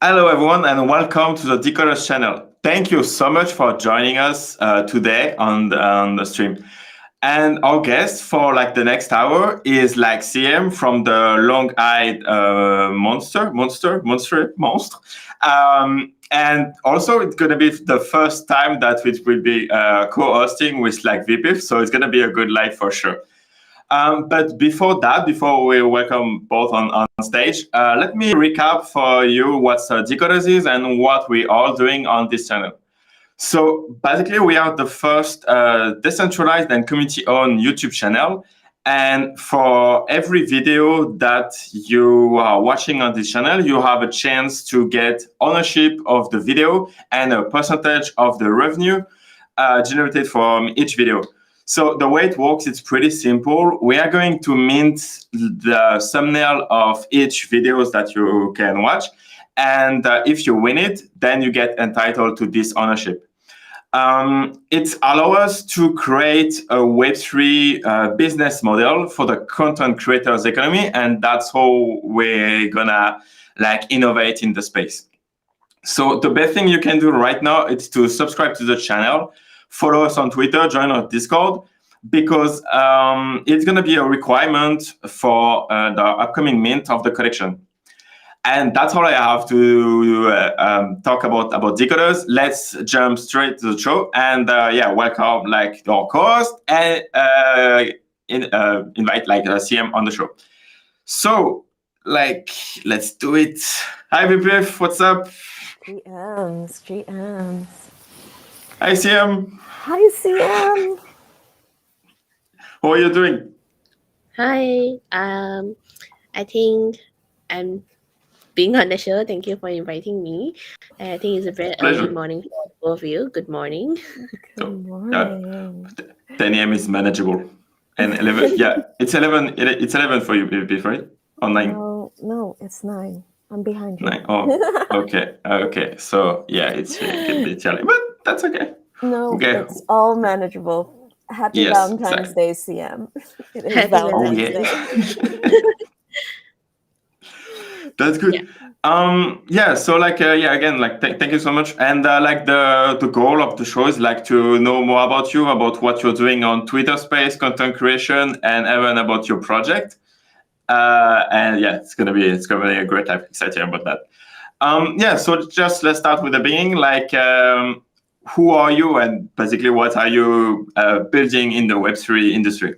Hello, everyone, and welcome to the Decod3rs channel. Thank you so much for joining us today on the stream. And our guest for the next hour is CM from the Longue-eyed Monstrè. And also, it's going to be the first time that we will be co-hosting with Vpiphany, so it's going to be a good live for sure. But before we welcome both on stage, let me recap for you what Decod3rs is and what we are doing on this channel. So basically, we are the first decentralized and community-owned YouTube channel. And for every video that you are watching on this channel, you have a chance to get ownership of the video and a percentage of the revenue generated from each video. So the way it works, it's pretty simple. We are going to mint the thumbnail of each videos that you can watch. And if you win it, then you get entitled to this ownership. It allows us to create a Web3 business model for the content creators economy. And that's how we're gonna innovate in the space. So the best thing you can do right now is to subscribe to the channel, follow us on Twitter, join our Discord, because it's going to be a requirement for the upcoming mint of the collection. And that's all I have to talk about Decod3rs. Let's jump straight to the show. And welcome our co-host and invite CM on the show. So let's do it. Hi, Vpiphany, what's up? GMs. Hi, CM. Hi, CM. How are you doing? Hi. I think I'm being on the show. Thank you for inviting me. I think it's a very early morning for both of you. Good morning. Good morning. 10 a.m. is manageable. And 11, it's 11. It's 11 for you, right? Or 9? No, it's 9. I'm behind you. 9. Oh, okay. So it's a bit early, but that's okay. No, it's all manageable. Happy Valentine's Day, CM. It is Valentine's Day. That's good. So again, thank you so much. And the goal of the show is to know more about you, about what you're doing on Twitter space, content creation, and even about your project. It's gonna be a great time. Excited about that. So let's start with the beginning. Who are you, and basically what are you building in the Web3 industry?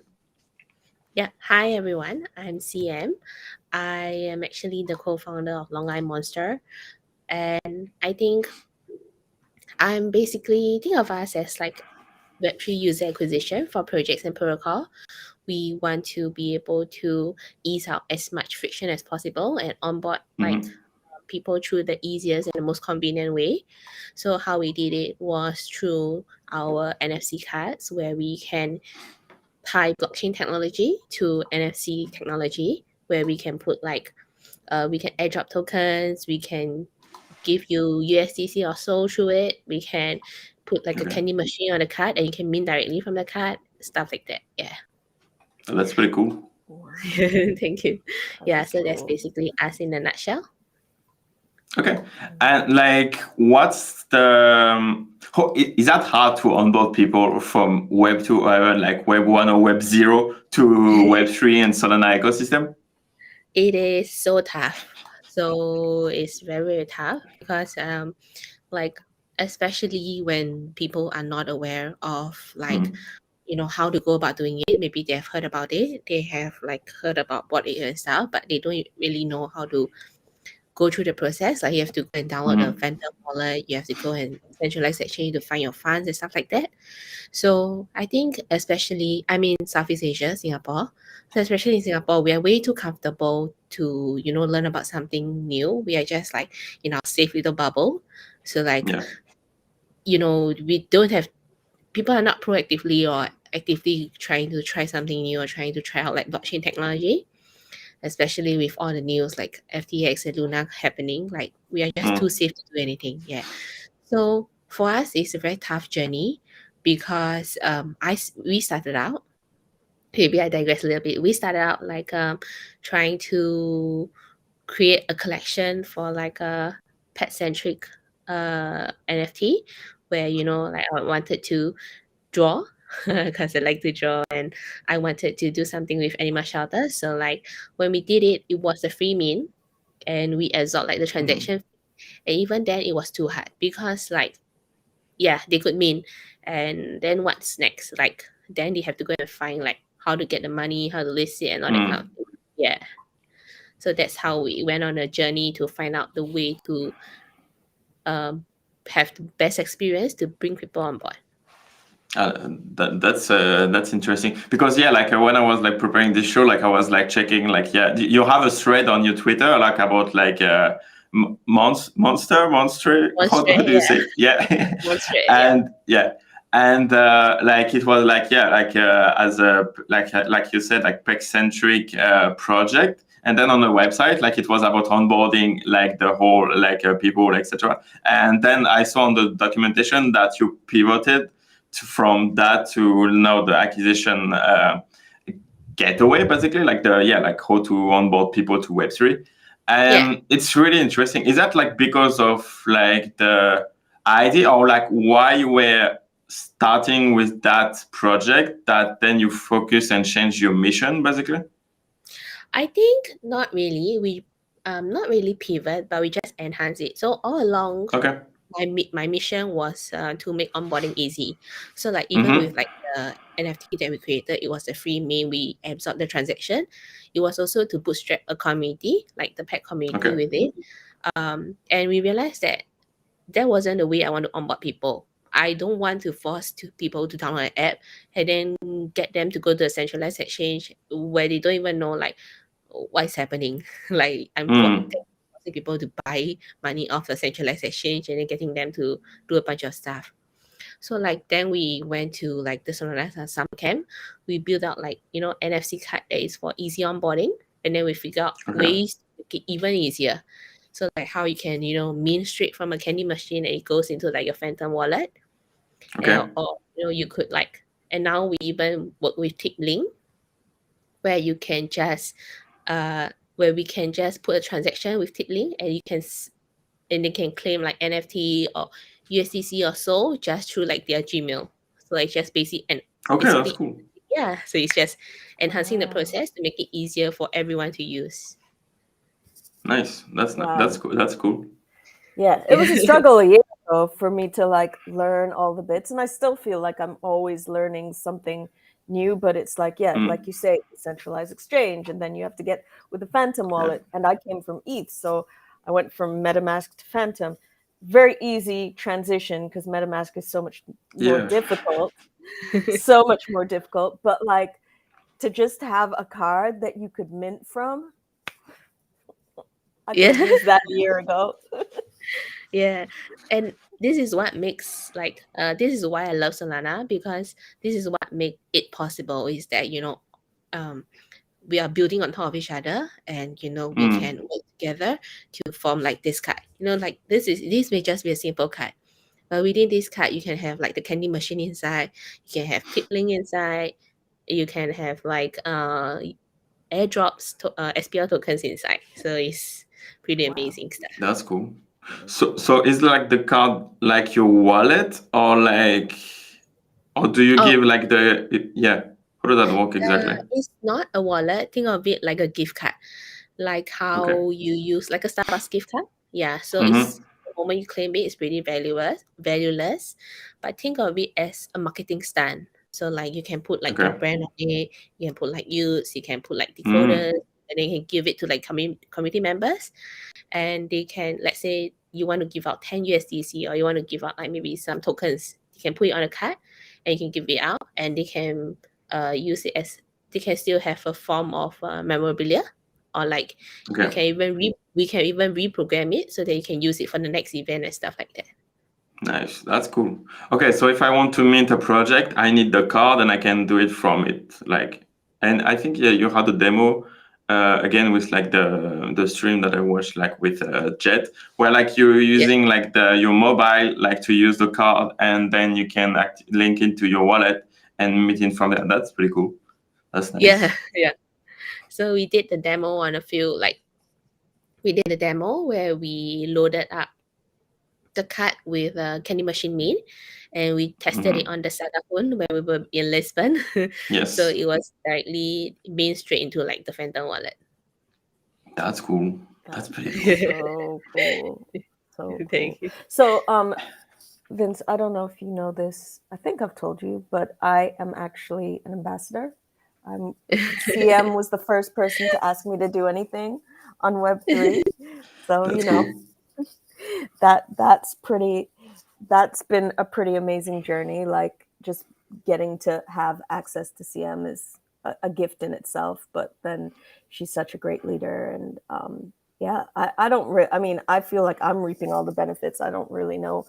Yeah. Hi everyone. I'm CM. I am actually the co-founder of Longue-eyed Monstrè, and I think I'm basically think of us as Web3 user acquisition for projects and protocol. We want to be able to ease out as much friction as possible and onboard people through the easiest and the most convenient way. So how we did it was through our NFC cards, where we can tie blockchain technology to NFC technology, where we can put we can airdrop tokens, we can give you USDC or so through it, we can put a candy machine on the card and you can mint directly from the card, stuff like that. Oh, that's pretty cool. Thank you. So that's basically us in a nutshell. Okay. And what's the is that hard to onboard people from Web 2 or Web 1 or Web 0 to Web 3 and Solana ecosystem? It is so tough. So it's very, very tough because especially when people are not aware of how to go about doing it. Maybe they have heard about it, they have heard about what it is and stuff, but they don't really know how to go through the process. You have to go and download a Phantom wallet, you have to go and centralize exchange to find your funds and stuff like that. So I think especially, Southeast Asia, Singapore. So especially in Singapore, we are way too comfortable to, learn about something new. We are just in our safe little bubble. So we don't have, people are not proactively or actively trying to try something new or trying to try out blockchain technology, especially with all the news FTX and Luna happening. We are just too safe to do anything. So for us, it's a very tough journey because we started out, maybe I digress a little bit. We started out trying to create a collection for pet-centric NFT, where like I wanted to draw because I like to draw, and I wanted to do something with animal shelter. So like when we did it, it was a free mint, and we absorbed like the transaction, and even then it was too hard because like they could mint, and then what's next? Like then they have to go and find like how to get the money, how to list it, and all that kind of thing. Yeah. So that's how we went on a journey to find out the way to have the best experience to bring people on board. That's interesting because like when I was like preparing this show, like I was like checking like you have a thread on your Twitter like about like Monstrè. How do you say? Yeah. Monstrè, and like it was like as a like you said like pet-centric project, and then on the website like it was about onboarding like the whole like people, etc. And then I saw on the documentation that you pivoted from that to now the acquisition gateway, basically like like how to onboard people to Web3. And it's really interesting. Is that like because of like the idea, or like why you were starting with that project that then you focus and change your mission, basically? I think not really. We not really pivot, but we just enhance it. So all along, my mission was to make onboarding easy. So like even with like the NFT that we created, it was a free mint. We absorbed the transaction. It was also to bootstrap a community, like the pet community with it. And we realized that wasn't the way I want to onboard people. I don't want to force people to download an app and then get them to go to a centralized exchange where they don't even know like what's happening. Like I'm forcing people to buy money off the centralized exchange and then getting them to do a bunch of stuff. So like then we went to like the centralized summer camp. We built out like NFC card that is for easy onboarding, and then we figure out ways to make it even easier. So like how you can mint straight from a candy machine and it goes into like your Phantom wallet. Or you could like, and now we even work with TikLink, where you can just where we can just put a transaction with TikLink and they can claim like NFT or USDC or so just through like their Gmail. So it's just basic and that's cool. Yeah, so it's just enhancing the process to make it easier for everyone to use. Nice. That's cool. That's cool. Yeah, it was a struggle a year ago for me to like learn all the bits, and I still feel like I'm always learning something new, but it's like like you say, centralized exchange, and then you have to get with the Phantom wallet. And I came from ETH, so I went from MetaMask to Phantom. Very easy transition because MetaMask is so much more difficult. So much more difficult. But like to just have a card that you could mint from, I could have used that a year ago. And this is what makes like this is why I love Solana, because this is what make it possible is that we are building on top of each other, and we can work together to form like this card. Like this may just be a simple card, but within this card you can have like the candy machine inside, you can have TikLink inside, you can have like airdrops SPL tokens inside. So it's pretty amazing stuff. That's cool. So is like the card like your wallet, or do you give like how does that work exactly? It's not a wallet. Think of it like a gift card, like how you use like a Starbucks gift card. Yeah, so it's the moment you claim it, it's pretty valueless. But think of it as a marketing stand. So like you can put like your brand on it, you can put like youths, you can put like decoders, and then you can give it to like community members, and they can, let's say you want to give out 10 USDC, or you want to give out like maybe some tokens, you can put it on a card and you can give it out, and they can use it as, they can still have a form of memorabilia, or like we can even reprogram it so that you can use it for the next event and stuff like that. Nice, that's cool. Okay, so if I want to mint a project, I need the card and I can do it from it. Like, and I think you had a demo again with like the stream that I watched like with Jet, where like you're using like your mobile like to use the card, and then you can link into your wallet and mint in from there. That's pretty cool. That's nice. Yeah. So we did the demo on we did a demo where we loaded up the card with Candy Machine Mint, and we tested it on the Saga phone when we were in Lisbon. Yes. So it was directly mint straight into like the Phantom wallet. That's cool. That's pretty So cool. cool. So Thank cool. you. So, Vince, I don't know if you know this. I think I've told you, but I am actually an ambassador. CM was the first person to ask me to do anything on Web3. So, That's you know, cool. that's been a pretty amazing journey. Like just getting to have access to CM is a gift in itself, but then she's such a great leader. And yeah, I mean, I feel like I'm reaping all the benefits. I don't really know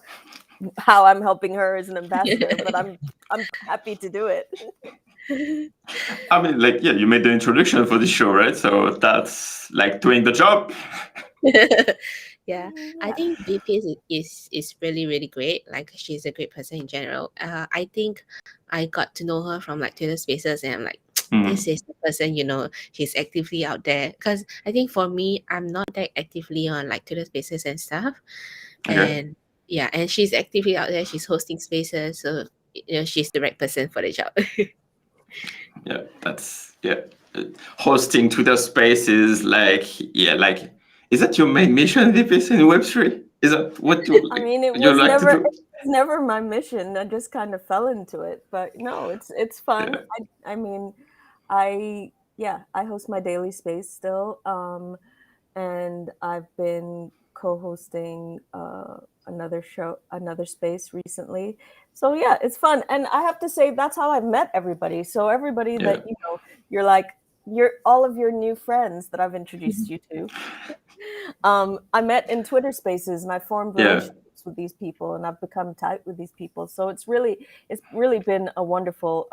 how I'm helping her as an ambassador, but I'm happy to do it. I mean, like, yeah, you made the introduction for the show, right? So that's like doing the job. Yeah, I think VP is really really great. Like she's a great person in general. I think I got to know her from like Twitter Spaces, and I'm like, this is the person, you know, she's actively out there. Because I think for me, I'm not that actively on like Twitter Spaces and stuff, Okay. and yeah, and she's actively out there. She's hosting spaces, so you know she's the right person for the job. Yeah, that's hosting Twitter Spaces, like, yeah, like, is that your main mission, VPS in Web3? Is that what you like? I mean, you like to do? never my mission. I just kind of fell into it, but no, it's fun. Yeah. I mean, I host my daily space still, and I've been co-hosting another space recently. So yeah, it's fun, and I have to say that's how I've met everybody. So everybody that you know, you're all of your new friends that I've introduced you to. I met in Twitter Spaces, and I formed relationships with these people, and I've become tight with these people. So it's really been a wonderful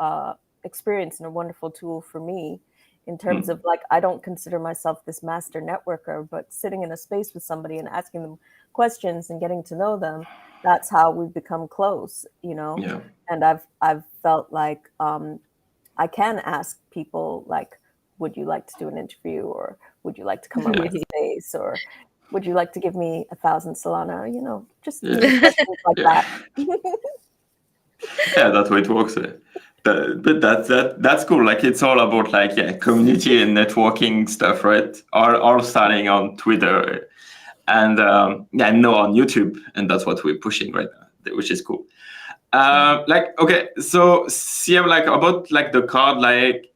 experience and a wonderful tool for me in terms of like, I don't consider myself this master networker, but sitting in a space with somebody and asking them questions and getting to know them, that's how we've become close, you know? Yeah. And I've felt like I can ask people like, would you like to do an interview, or would you like to come on my space, or would you like to give me 1,000 Solana? You know, just questions like that. Yeah, that's how it works. But that's cool. Like it's all about like community and networking stuff, right? All starting on Twitter and now on YouTube, and that's what we're pushing right now, which is cool. Like okay, so CM, like about like the card, like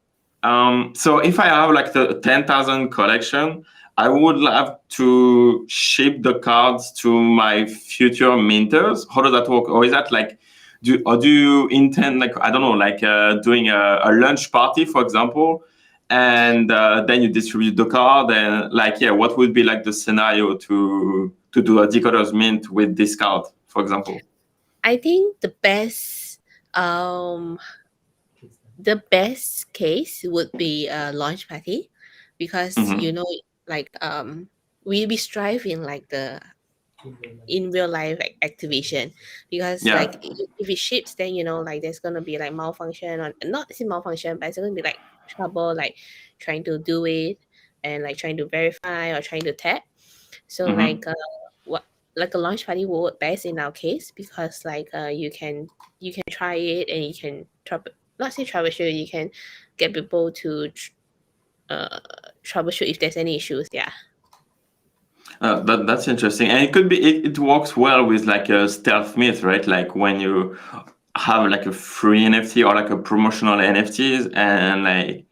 so if I have like the 10,000 collection, I would love to ship the cards to my future minters. How does that work? Or is that like, do you intend, like, I don't know, like doing a lunch party, for example, and then you distribute the card, and like, yeah, what would be like the scenario to do a Decod3rs mint with this card, for example? I think the best case would be a launch party, because you know, like we strive in like the in real life activation, because like if it ships, then you know, like there's gonna be like malfunction, or not say malfunction, but it's gonna be like trouble like trying to do it, and like trying to verify or trying to tap. So like what like a launch party will work best in our case, because like you can try it, and you can not say troubleshoot, you can get people to troubleshoot if there's any issues. Yeah. That's interesting, and it could be it works well with like a stealth myth, right? Like when you have like a free NFT or like a promotional NFTs, and like,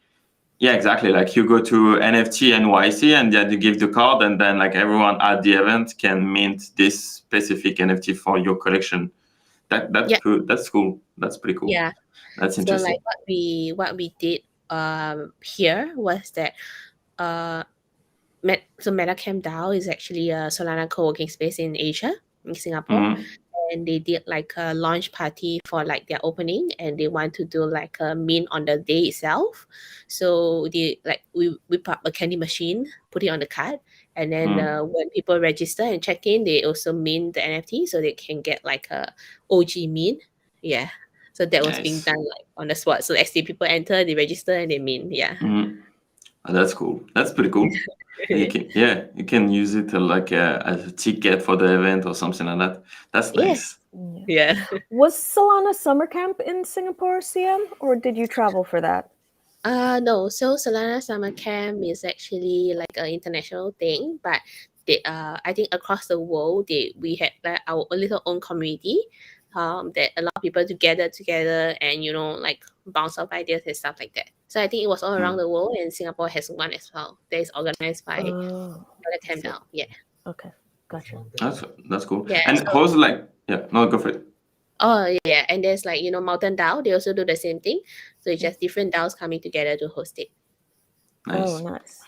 yeah, exactly, like you go to NFT NYC and then you give the card, and then like everyone at the event can mint this specific NFT for your collection. That's good. That's cool. That's pretty cool. Yeah, that's so interesting. like what we did here was that so MetaCamp DAO is actually a Solana co-working space in Asia, in Singapore, and they did like a launch party for like their opening, and they want to do like a mint on the day itself. So they like we put up a candy machine, put it on the card, and then when people register and check in, they also mint the NFT, so they can get like a OG mint. Yeah, so that was being done like on the spot. So as the people enter, they register and they mint. Yeah. Oh, that's cool. That's pretty cool. You can use it as a ticket for the event or something like that. That's Yeah. nice. Yeah. Was Solana summer camp in Singapore, CM, or did you travel for that? No. So Solana Summer Camp is actually like an international thing, but I think across the world, we had like our little own community, that allow people to gather together and like bounce off ideas and stuff like that. So I think it was all around the world, and Singapore has one as well. That is organized by the camp now. Yeah. Okay, gotcha. That's cool. Yeah, And so- how's no, go for it. Oh yeah, and there's like Mountain DAO. They also do the same thing. So it's just different DAOs coming together to host it. Nice. Oh, nice.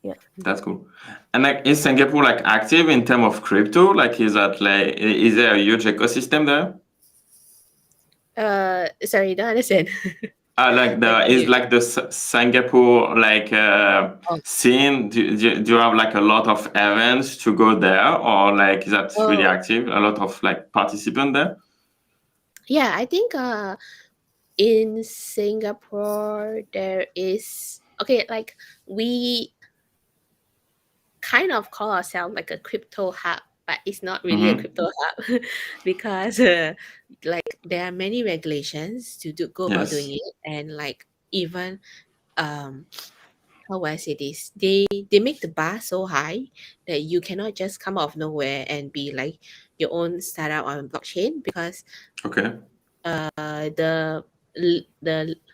Yeah, that's cool. And is Singapore active in terms of crypto? Is there a huge ecosystem there? Sorry, don't understand. The Singapore scene? Do you have a lot of events to go there, or is that really active? A lot of participants there? Yeah, I think in Singapore there is we kind of call ourselves like a crypto hub, but it's not really a crypto hub because there are many regulations to go about doing it, and even how would I say this? They make the bar so high that you cannot just come out of nowhere and be like your own startup on blockchain, because the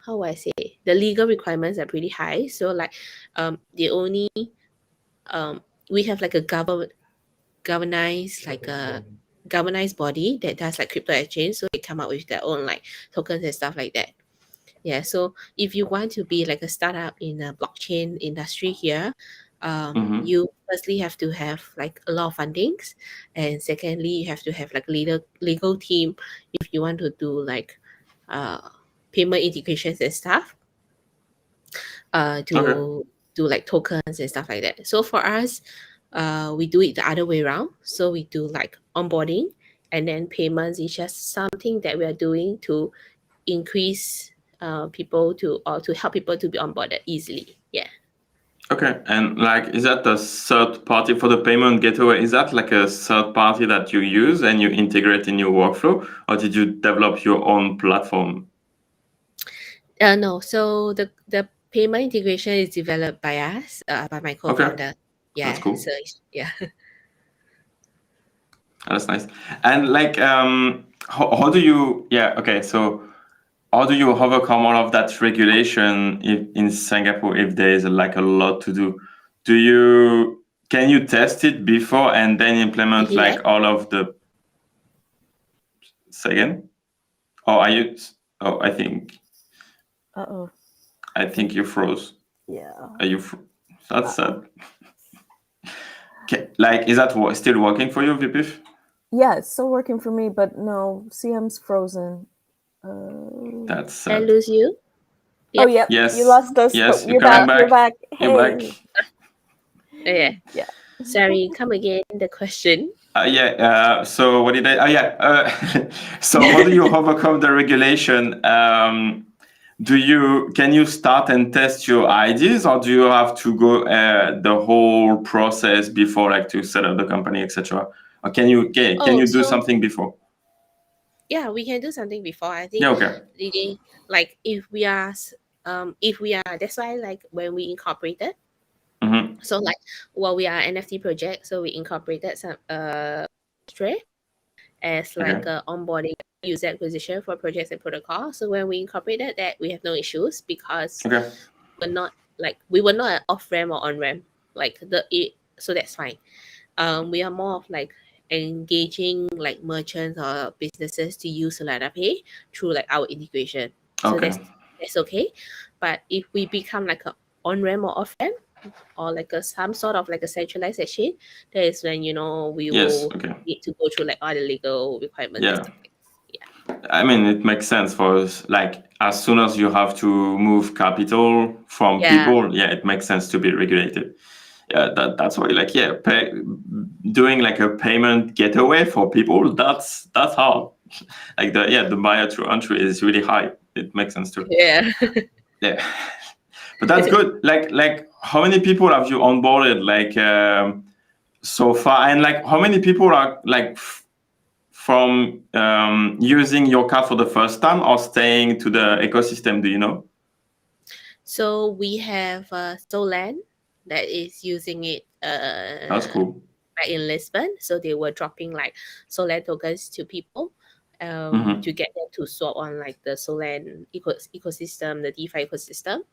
how would I say, the legal requirements are pretty high. So the only we have a governized body that does crypto exchange, so they come up with their own tokens and stuff like that. Yeah, so if you want to be a startup in a blockchain industry here, you firstly have to have a lot of fundings, and secondly you have to have legal team if you want to do payment integrations and stuff, to do tokens and stuff like that. So for us, we do it the other way around. So we do onboarding, and then payments is just something that we are doing to increase people to help people to be onboarded easily. Yeah. Okay, and is that the third party for the payment gateway? Is that a third party that you use and you integrate in your workflow, or did you develop your own platform? No. So the payment integration is developed by us, by my co-founder. Okay. Yeah. That's cool. So yeah. That's nice. And how do you? Yeah. Okay. So how do you overcome all of that regulation in Singapore if there is a lot to do? Can you test it before and then implement all of the? Say again? Or are you? Oh, I think. I think you froze. Yeah. Are you? That's sad. Okay. Is that still working for you, Vpiphany? Yeah, it's still working for me, but no, CM's frozen. That's sad. I lose you. Yep. Oh yeah, yes. You lost us. Yes, you're back. You're back. Hey. You're back. Yeah. Sorry, come again. The question. So what did I? Oh yeah. So how do you overcome the regulation? Can you start and test your ideas, or do you have to go the whole process before to set up the company, etc.? Or can you do something before? Yeah, we can do something before. I think. Yeah. Okay. Really, if we are, that's why when we incorporated. So we are an NFT project, so we incorporated some Monstrè as a onboarding user acquisition for projects and protocol. So when we incorporated that, we have no issues because we were not an off ramp or on ramp so that's fine. We are more of engaging merchants or businesses to use Solana Pay through our integration. So that's okay. But if we become a on ramp or off ramp, or some sort of a centralized exchange, that is when we will need to go through all the legal requirements. Yeah. I mean, it makes sense for us. As soon as you have to move capital from people, it makes sense to be regulated. Yeah, that's why doing a payment gateway for people, that's hard. The barrier to entry is really high. It makes sense too. Yeah. Yeah. But that's good. Like how many people have you onboarded so far, and like how many people are like from using your card for the first time or staying to the ecosystem? Do you know? So we have Solan that is using it That's cool. back in Lisbon. So they were dropping like Solan tokens to people to get them to swap on like the Solan ecosystem, the DeFi ecosystem.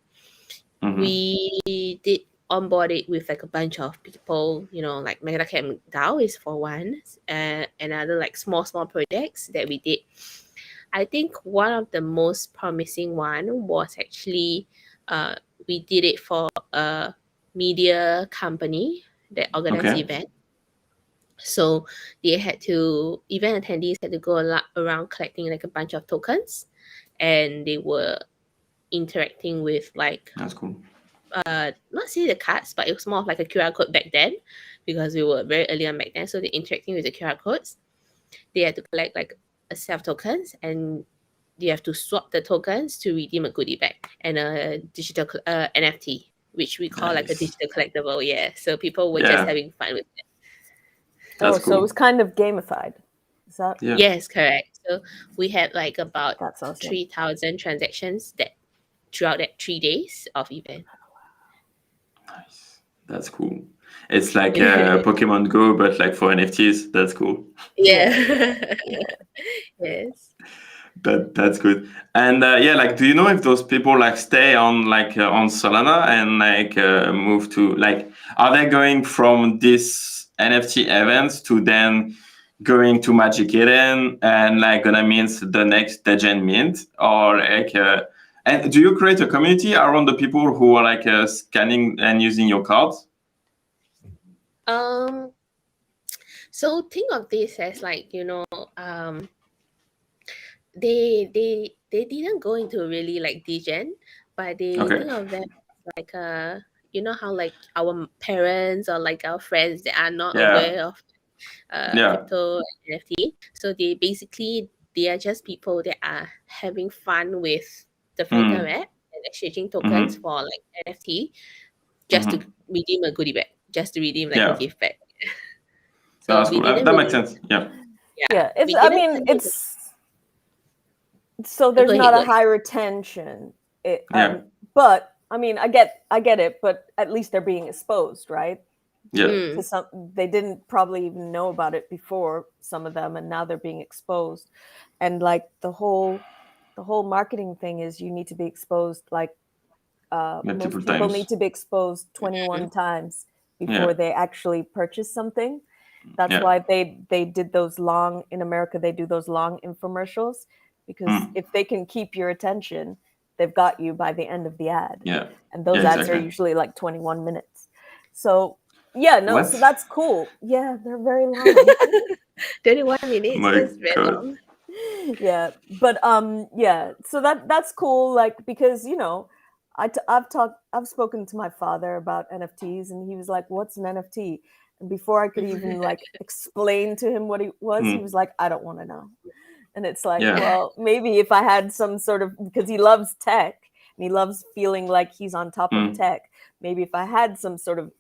We did onboard it with like a bunch of people, like MetaCamp DAO is for one, and other like small projects that we did. I think one of the most promising one was actually we did it for a media company that organized event. So they event attendees had to go around collecting like a bunch of tokens, and they were interacting with like, that's cool. Not say the cards, but it was more of like a QR code back then, because we were very early on back then. So they're interacting with the QR codes. They had to collect like a set of tokens, and you have to swap the tokens to redeem a goodie bag and a digital NFT, which we call like a digital collectible. Yeah, so people were just having fun with it. That's cool. So it was kind of gamified. Is that? Yeah. Yes, correct. So we had like about awesome. 3,000 transactions that throughout that 3 days of event. Nice. That's cool. It's like Pokemon Go, but like for NFTs. That's cool. Yeah. Yes. That's good. And like, do you know if those people like stay on on Solana and like move to like, are they going from this NFT events to then going to Magic Eden and like gonna mint the next Degen mint, or like and do you create a community around the people who are like scanning and using your cards? So think of this as like, they didn't go into really like degen, but they think of them like how like our parents or like our friends that are not aware of crypto and NFT. So they are just people that are having fun with the Phantom app and exchanging tokens for like NFT just to redeem a goodie bag, just to redeem like a gift bag. So that's cool. That makes sense. Yeah. It's so there's not a high retention. But I mean, I get it, but at least they're being exposed, right? Yeah. They didn't probably even know about it before, some of them, and now they're being exposed. And like the whole marketing thing is you need to be exposed like most people need to be exposed 21 times before they actually purchase something. That's why they did those long, in America, they do those long infomercials, because if they can keep your attention, they've got you by the end of the ad. Yeah. And those ads are usually like 21 minutes. So so that's cool. Yeah, they're very long. 21 minutes. That's very long. Yeah. But so that's cool, like, because I've spoken to my father about NFTs, and he was like, "What's an NFT?" And before I could even like explain to him what it was, he was like, "I don't want to know." And it's like, well, maybe if I had some sort of, because he loves tech and he loves feeling like he's on top of tech, maybe if I had some sort of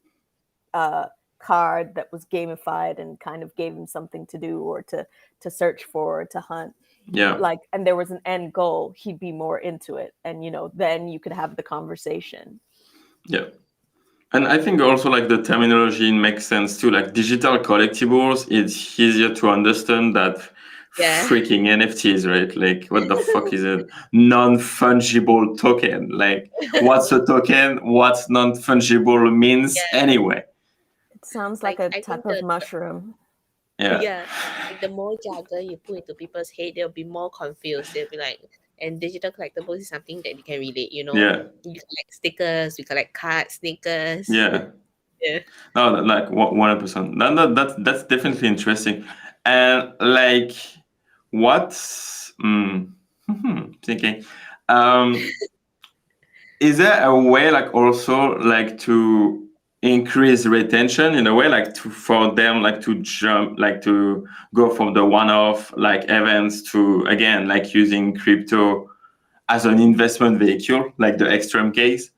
card that was gamified and kind of gave him something to do or to search for or to hunt, like, and there was an end goal, he'd be more into it, and then you could have the conversation. And I think also like the terminology makes sense too. Like digital collectibles, it's easier to understand that freaking NFTs, right? Like what the fuck is a non-fungible token? Like what's a token? What's non-fungible means anyway? It sounds like a type of mushroom. Like the more jargon you put into people's head, they'll be more confused. They'll be like, and digital collectibles is something that you can relate, You collect stickers, we collect cards, sneakers. No, like 100%. That's definitely interesting. And like, what's thinking? Is there a way, like, also like to increase retention in a way, like for them, like to jump, like to go from the one-off like events to again like using crypto as an investment vehicle, like the extreme case?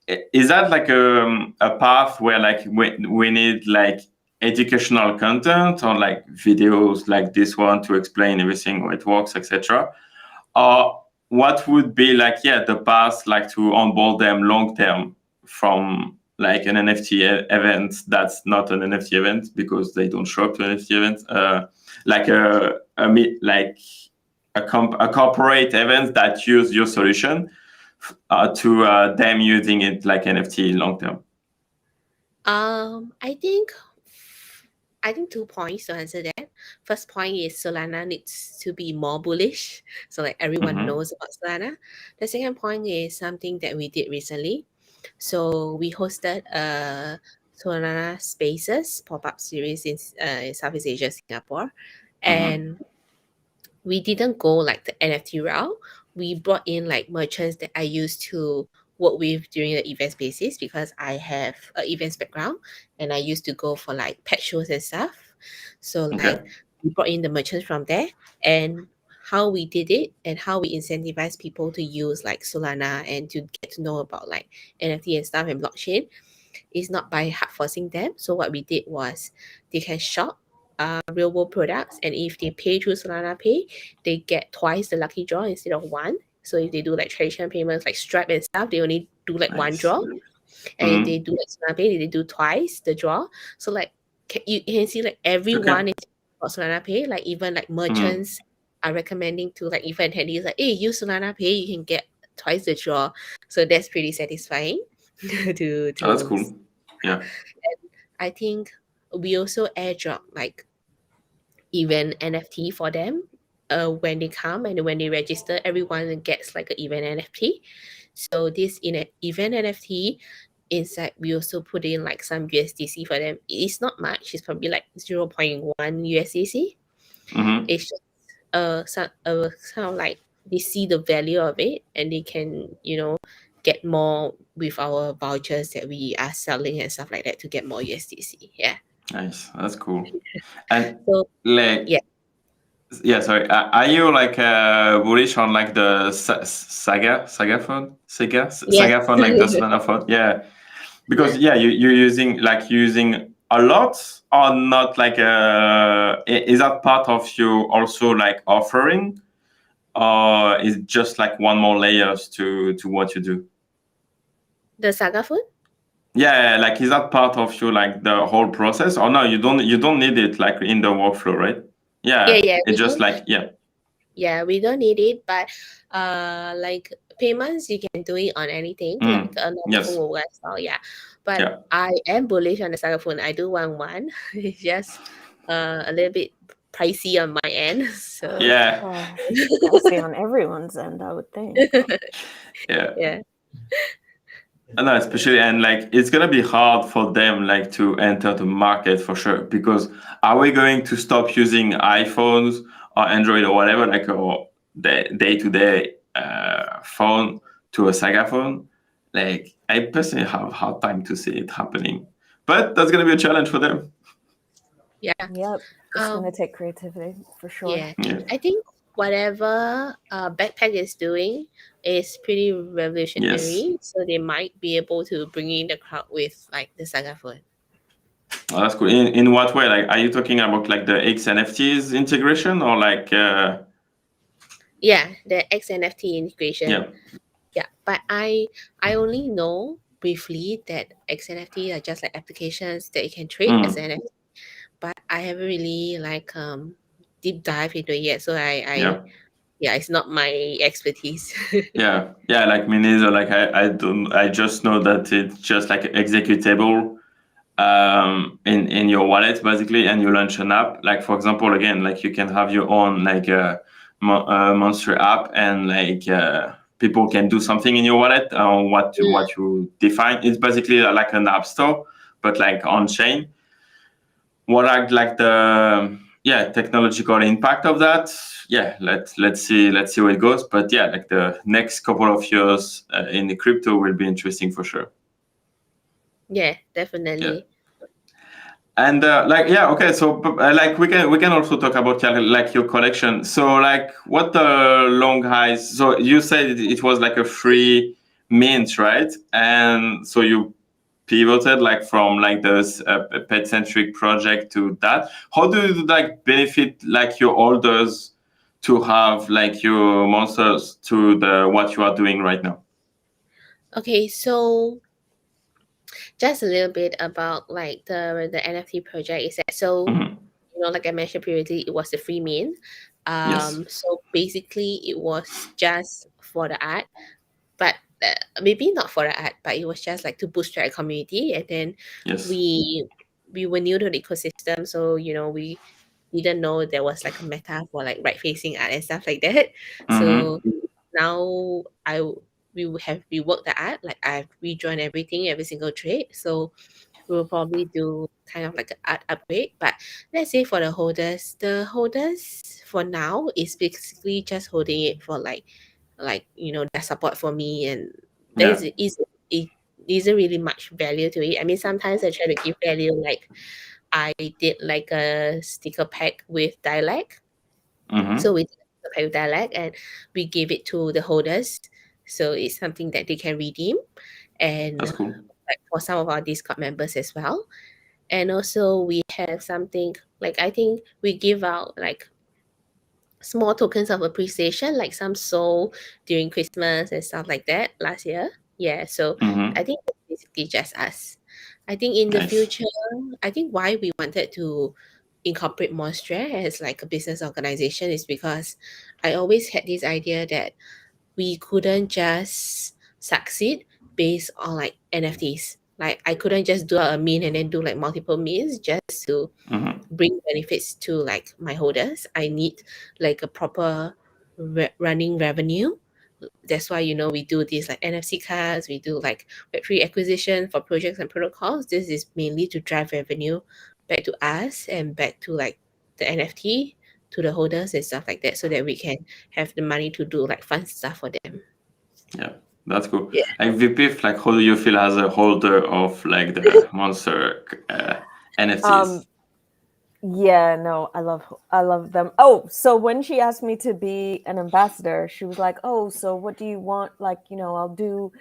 is that like a path where like we need like educational content or like videos like this one to explain everything how it works, etc.? Or what would be like the path like to onboard them long term from like an NFT event that's not an NFT event because they don't show up to an NFT event, like a corporate event that use your solution to them using it like NFT long term? I think 2 points to answer that. First point is Solana needs to be more bullish, so like everyone knows about Solana. The second point is something that we did recently. So we hosted a Solana Spaces pop-up series in Southeast Asia, Singapore, and we didn't go like the NFT route. We brought in like merchants that I used to work with during the event spaces because I have an events background and I used to go for like pet shows and stuff. So like we brought in the merchants from there, and how we did it and how we incentivize people to use like Solana and to get to know about like NFT and stuff and blockchain is not by hard forcing them. So what we did was they can shop real world products, and if they pay through Solana Pay, they get twice the lucky draw instead of one. So if they do like traditional payments like Stripe and stuff, they only do like one draw. And if they do like Solana Pay, they do twice the draw. So like you can see like everyone is about Solana Pay. Like even like merchants are recommending to like event attendees like, hey, use Solana Pay, you can get twice the draw. So that's pretty satisfying. That's cool. Yeah. And I think we also airdrop like event NFT for them when they come, and when they register, everyone gets like an event NFT. So this event NFT inside, we also put in like some USDC for them. It's not much. It's probably like 0.1 USDC. It's just kind of like they see the value of it, and they can get more with our vouchers that we are selling and stuff like that to get more USDC. Yeah. Nice. That's cool. And So like sorry. Are you like bullish on like the Saga phone? Saga phone, like the Solana phone? Yeah. Because you're using a lot, or not? Like is that part of you also like offering, or is it just like one more layers to what you do? The Saga phone? Yeah, like is that part of you like the whole process, or no? You don't need it like in the workflow, right? Yeah. It's just like Yeah, we don't need it, but like payments, you can do it on anything. Like a normal phone will work well, But I am bullish on the Saga phone. I do want one. It's just a little bit pricey on my end. So pricey on everyone's end, I would think. Yeah. No, especially, and like it's gonna be hard for them like to enter the market for sure, because are we going to stop using iPhones or Android or whatever, like or the day-to-day phone to a Saga phone? Like I personally have a hard time to see it happening, but that's gonna be a challenge for them. Yeah. Yep. It's gonna take creativity for sure. Yeah. I think whatever Backpack is doing is pretty revolutionary. So they might be able to bring in the crowd with like the Saga phone. Oh, that's cool. In what way? Like, are you talking about like the XNFTs integration, or like? Yeah, the XNFT integration. Yeah, but I only know briefly that XNFT are just like applications that you can trade as an NFT, but I haven't really like deep dive into it yet. So it's not my expertise. Like me neither. Like I just know that it's just like executable in your wallet basically, and you launch an app. Like for example, again, like you can have your own like Monstrè app, and like people can do something in your wallet on what you define. It's basically like an app store, but like on chain. What are like the technological impact of that? Let's see where it goes. But like the next couple of years in the crypto will be interesting for sure. Yeah, definitely. And okay, so like we can also talk about like your collection. So like what the Longue has. So you said it was like a free mint, right? And so you pivoted like from like this pet centric project to that. How do you like benefit like your holders to have like your monsters to the what you are doing right now? Okay, so just a little bit about like the NFT project is that like I mentioned previously, it was the free mint. Yes. So basically it was just for the art, but maybe not for the art, but it was just like to bootstrap a community. And then Yes. we were new to the ecosystem, so we didn't know there was like a meta for like right facing art and stuff like that. So now we have reworked the art, like I've rejoined everything, every single trade. So we will probably do kind of like an art upgrade. But let's say for the holders for now is basically just holding it for like their support for me, and there Yeah. it isn't really much value to it. I mean, sometimes I try to give value, like I did like a sticker pack with dialect. So we did a sticker pack with dialect, and we gave it to the holders, so it's something that they can redeem, and That's cool. like for some of our Discord members as well. And also we have something like, I think we give out like small tokens of appreciation, like some soul during Christmas and stuff like that last year. Yeah, so I think it's basically just us. I think in the Nice. future, I think why we wanted to incorporate Monstrè as like a business organization is because I always had this idea that we couldn't just succeed based on like NFTs. Like I couldn't just do a mint and then do like multiple mints just to bring benefits to like my holders. I need like a proper running revenue. That's why we do these like NFC cards, we do like Web3 acquisition for projects and protocols. This is mainly to drive revenue back to us and back to like the NFT to the holders and stuff like that, so that we can have the money to do like fun stuff for them. Yeah, that's cool. Yeah. Like Vpiph, like how do you feel as a holder of like the monster NFTs? Yeah, no, I love them. Oh, so when she asked me to be an ambassador, she was like, "Oh, so what do you want? Like, I'll do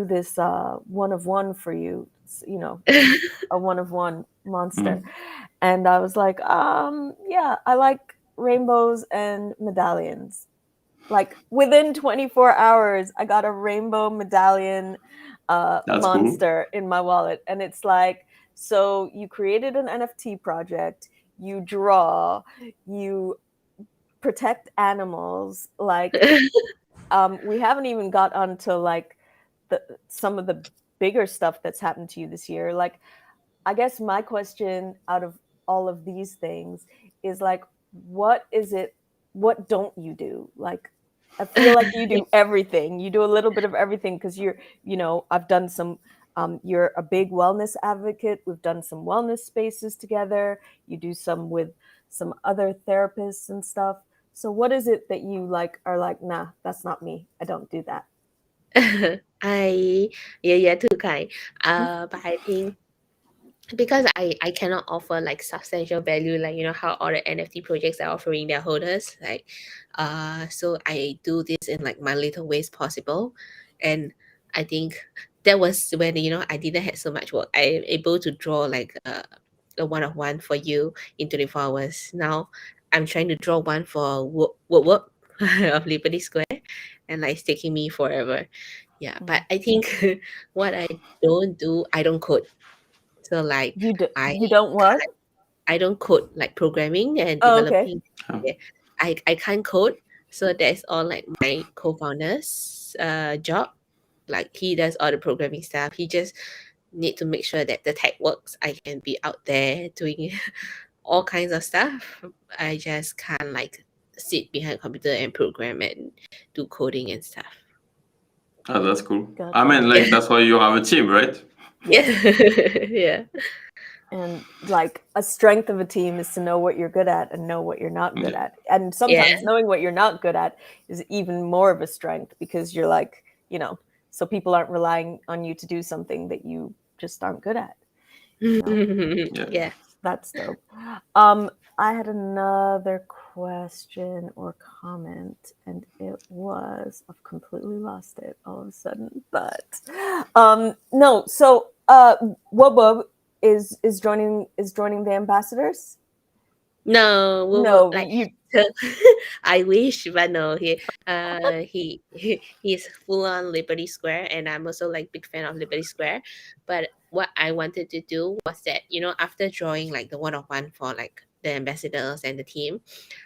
this one of one for you, a one of one monster." And I was like, yeah, I like rainbows and medallions. Like within 24 hours, I got a rainbow medallion That's monster in my wallet. And it's like, so you created an NFT project, you draw, you protect animals. Like, we haven't even got onto like some of the bigger stuff that's happened to you this year. Like, I guess my question out of all of these things is like, what don't you do? Like, I feel like you do everything. You do a little bit of everything because I've done some, you're a big wellness advocate. We've done some wellness spaces together. You do some with some other therapists and stuff. So what is it that you are like, nah, that's not me. I don't do that. Too kind. But I think because I cannot offer like substantial value, like how all the NFT projects are offering their holders, like so I do this in like my little ways possible. And I think that was when I didn't have so much work. I'm able to draw like a one of one for you in 24 hours. Now I'm trying to draw one for work of Liberty Square, and like it's taking me forever. Yeah, but I think what I don't do, I don't code. So like You I don't what? I don't code like programming and Oh, okay. developing. Yeah, I can't code, so that's all like my co-founder's job. Like he does all the programming stuff. He just need to make sure that the tech works. I can be out there doing all kinds of stuff. I just can't like sit behind a computer and program and do coding and stuff. Oh, that's cool. Gotcha. I mean, like that's why you have a team, right? Yeah. Yeah. And like a strength of a team is to know what you're good at and know what you're not good at. And sometimes knowing what you're not good at is even more of a strength, because you're like, so people aren't relying on you to do something that you just aren't good at. Yeah. That's dope. I had another question or comment, and it was I've completely lost it all of a sudden. But no, so Wubub is joining the ambassadors. No, we were No, like you. so I wish, but no, he's full on Liberty Square, and I'm also like big fan of Liberty Square. But what I wanted to do was that, after drawing like the one-on-one for like the ambassadors and the team,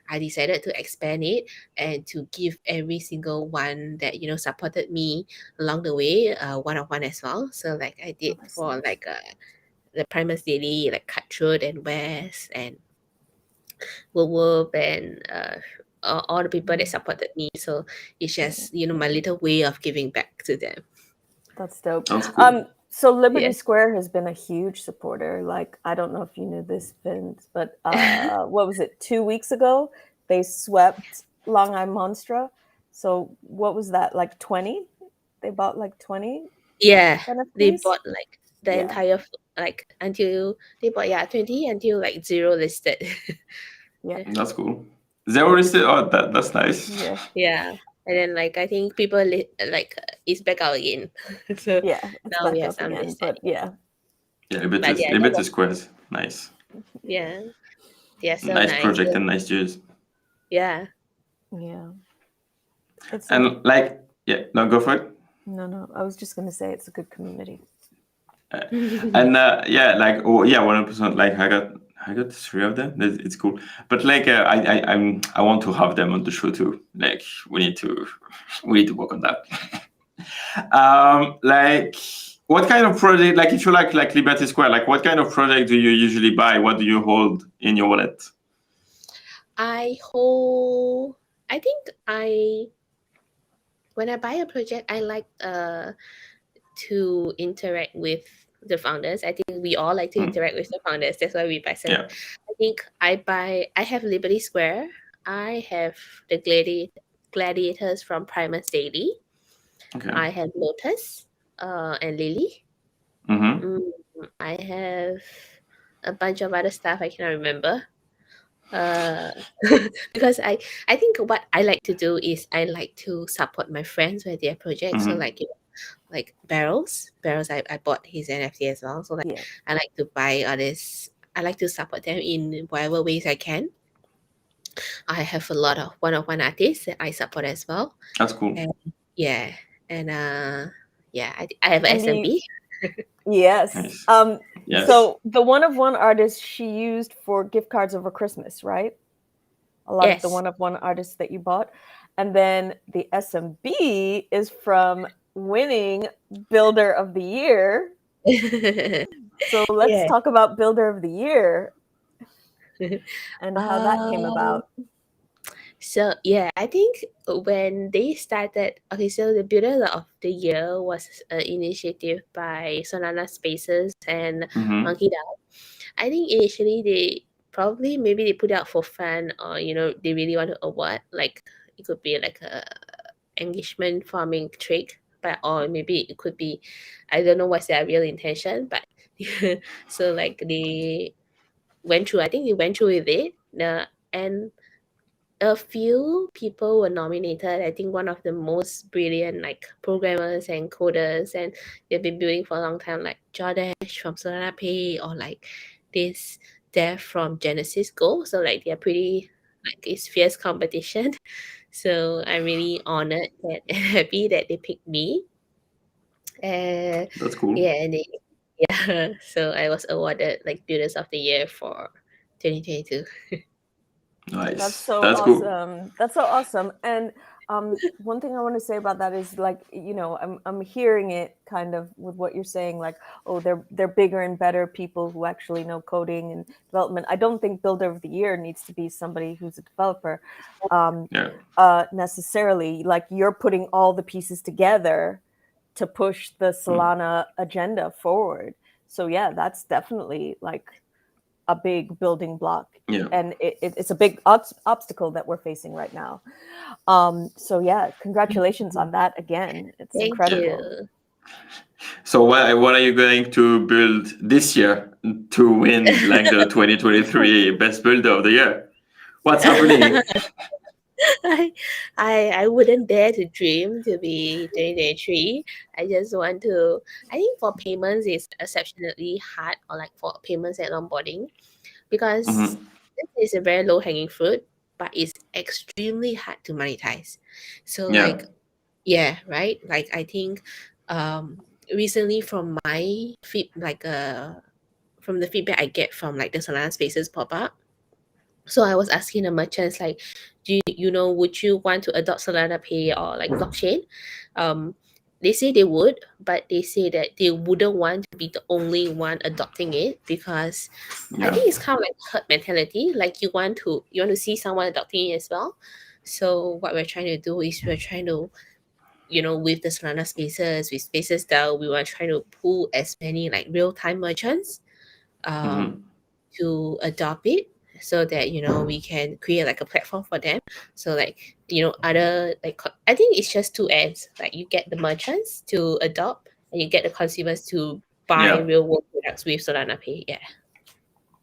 I decided to expand it and to give every single one that supported me along the way one-on-one as well. So like I did that's for nice. like the Primus Daily, like Cutthroat and Wes and Wolf and all the people that supported me. So it's just my little way of giving back to them. That's dope. Sounds cool. So Liberty Yeah. Square has been a huge supporter. Like, I don't know if you knew this, Vince, but what was it? 2 weeks ago, they swept Longue Monstre. So what was that? Like 20? They bought like 20 Yeah, they NFTs. bought like the Yeah. entire like until they bought 20 until like 0 listed. Yeah. That's cool. Zero listed. Oh, that's nice. Yeah. Yeah, and then like I think people like it's back out again. So Yeah. It's now we back have up some again. listed. But yeah. Yeah, But yeah, Liberty Squares. Nice. yeah, they're so Nice nice. project and nice juice. Yeah. Yeah. It's And like, yeah, no, go for it. no. I was just gonna say it's a good community. And yeah, like 100%. Like I got 3 of them. It's cool. But like I want to have them on the show too. Like we need to work on that. Like what kind of project? Like if you like Liberty Square, like what kind of project do you usually buy? What do you hold in your wallet? I think when I buy a project, I like to interact with the founders. I think we all like to interact with the founders. That's why we buy some. Yeah. I think I have Liberty Square. I have the gladiators from Primus Daily. Okay. I have Lotus and Lily. I have a bunch of other stuff I cannot remember. Because I think what I like to do is I like to support my friends with their projects. So like like barrels I bought his NFT as well. So like I like to buy others. I like to support them in whatever ways I can. I have a lot of one-on-one artists that I support as well. That's cool. And yeah, and yeah, I have And SMB. Yes. Nice. Yes. So the one-of-one artist she used for gift cards over Christmas, right? A lot of the one-of-one artists that you bought. And then the SMB is from winning Builder of the Year. So let's talk about Builder of the Year and how that came about. So yeah, I think when they started, okay, so the Builder of the Year was an initiative by Sonana Spaces and Monkey Down. I think initially they probably maybe they put out for fun, or they really want to award. Like it could be like a engagement farming trick, but or maybe it could be, I don't know what's their real intention, but so like they went through. I think they went through with it, and a few people were nominated. I think one of the most brilliant like programmers and coders, and they've been building for a long time, like Jordash from Solana Pay, or like this Dev from Genesis Go. So like they're pretty like it's fierce competition. So I'm really honored and happy that they picked me. That's cool. Yeah, and so I was awarded like Builders of the Year for 2022. Nice. That's so That's awesome. Cool. That's so awesome. And one thing I want to say about that is like, I'm hearing it kind of with what you're saying, like, oh, they're bigger and better people who actually know coding and development. I don't think Builder of the Year needs to be somebody who's a developer necessarily. Like you're putting all the pieces together to push the Solana agenda forward. So yeah, that's definitely like a big building block, and it's a big obstacle that we're facing right now. So yeah, congratulations on that again. It's incredible. So what are you going to build this year to win like the 2023 Best Builder of the Year? What's happening? I wouldn't dare to dream to be 2023. I just want to. I think for payments it's exceptionally hard, or like for payments and onboarding, because Mhm. this is a very low hanging fruit, but it's extremely hard to monetize. So Yeah. like, yeah, right. Like I think, recently from my from the feedback I get from like the Solana Spaces pop up. So I was asking the merchants like, would you want to adopt Solana Pay or like blockchain? Um, they say they would, but they say that they wouldn't want to be the only one adopting it, because I Yeah. think it's kind of like herd mentality. Like you want to see someone adopting it as well. So what we're trying to do is we're trying to, with the Solana Spaces, with Spaces style, we were trying to pull as many like real time merchants um, Mhm. to adopt it, so that we can create like a platform for them. So like other like I think it's just two ends. Like you get the merchants to adopt, and you get the consumers to buy Yeah. real world products with Solana Pay. Yeah.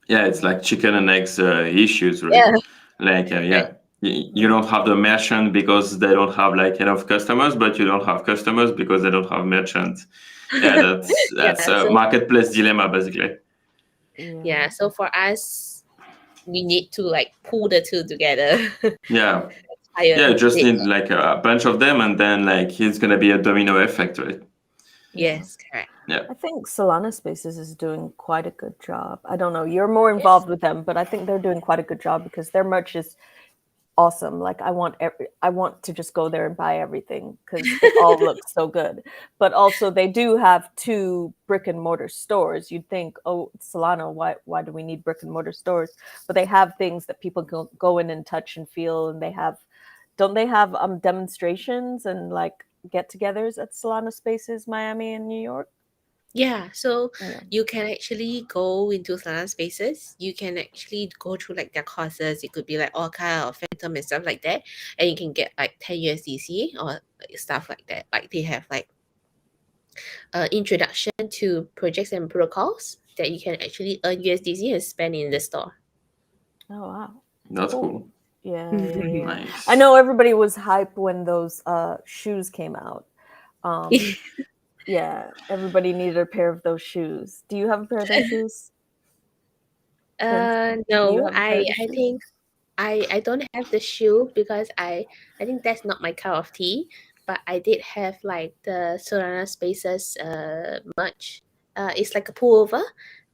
Yeah, it's like chicken and eggs issues, right? Yeah. Like, Right. yeah, you don't have the merchant because they don't have like enough customers, but you don't have customers because they don't have merchants. Yeah, that's Yeah. a So marketplace dilemma, basically. yeah. Yeah. So for us, we need to like pull the two together. Yeah, Higher yeah, you just bid. need like a bunch of them, and then like it's gonna be a domino effect, right? Yeah. Yes, correct. Yeah, I think Solana Spaces is doing quite a good job. I don't know, you're more Yes. involved with them, but I think they're doing quite a good job because their merch is awesome. Like I want to just go there and buy everything because it all looks so good. But also they do have 2 brick and mortar stores. You'd think, oh, Solana, why do we need brick and mortar stores? But they have things that people go in and touch and feel, and don't they have demonstrations and like get-togethers at Solana Spaces Miami and New York? Yeah, so Yeah. you can actually go into Solana Spaces. You can actually go through like their courses. It could be like Orca or Phantom and stuff like that, and you can get like 10 USDC or like, stuff like that. Like they have like introduction to projects and protocols that you can actually earn USDC and spend in the store. Oh wow. that's Cool. cool. Yeah. Nice. I know everybody was hype when those shoes came out. Yeah, everybody needed a pair of those shoes. Do you have a pair of those shoes, Vince? Do you No, have a pair of the I shoes? think I don't have the shoe because I think that's not my cup of tea. But I did have like the Solana Spaces merch. It's like a pullover.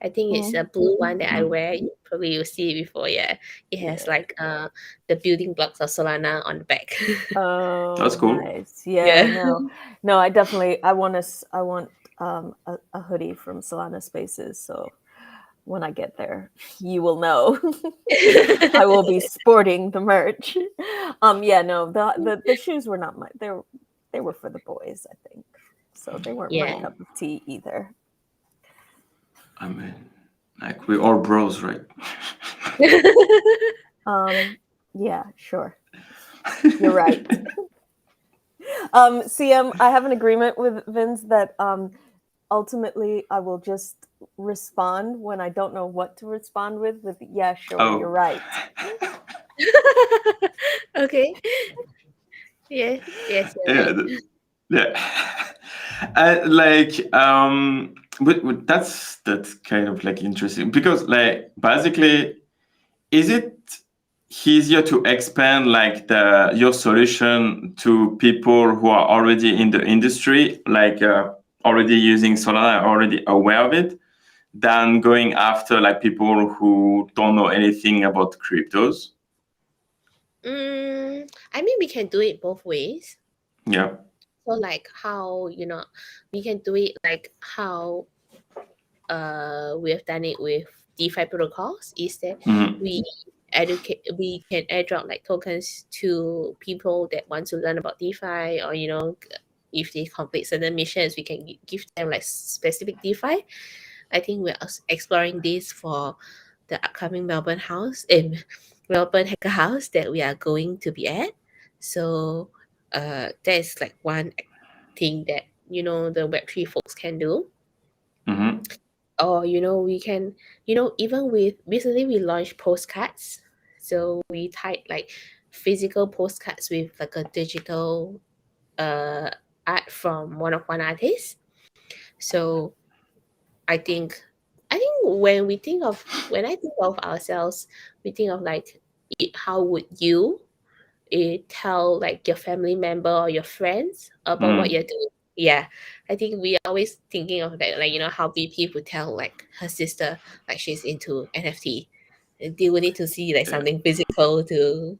I think it's a Mhm. blue one that I Mhm. wear. You probably will see it before. Yeah, it has Yeah. like the building blocks of Solana on the back. That's Oh, cool. nice. Yeah, Yeah. no, I want a hoodie from Solana Spaces. So when I get there, you will know. I will be sporting the merch. Yeah, no, the shoes were not they were for the boys, I think. So they weren't my Yeah. cup of tea either. I mean, like we're all bros, right? Yeah, sure. You're right. CM, I have an agreement with Vince that ultimately I will just respond when I don't know what to respond with yeah, sure, you're Oh. right. Okay. Yes. Yes, you're Yeah, right. yeah. But that's kind of like interesting because like basically, is it easier to expand like your solution to people who are already in the industry, like already using Solana, already aware of it, than going after like people who don't know anything about cryptos? I mean, we can do it both ways. Yeah. So like how we can do it like how we have done it with DeFi protocols is that Mhm. we can airdrop like tokens to people that want to learn about DeFi, or if they complete certain missions, we can give them like specific DeFi. I think we're also exploring this for the upcoming Melbourne Hacker House that we are going to be at. So that is like one thing that the Web3 folks can do. Mm-hmm. Or we can, even with recently we launched postcards. So we tied like physical postcards with like a digital art from one artist. So I think when I think of ourselves, we think of like how would you tell like your family member or your friends about what you're doing. Yeah, I think we are always thinking of that, like how BP would tell like her sister like she's into NFT. They will need to see like something physical to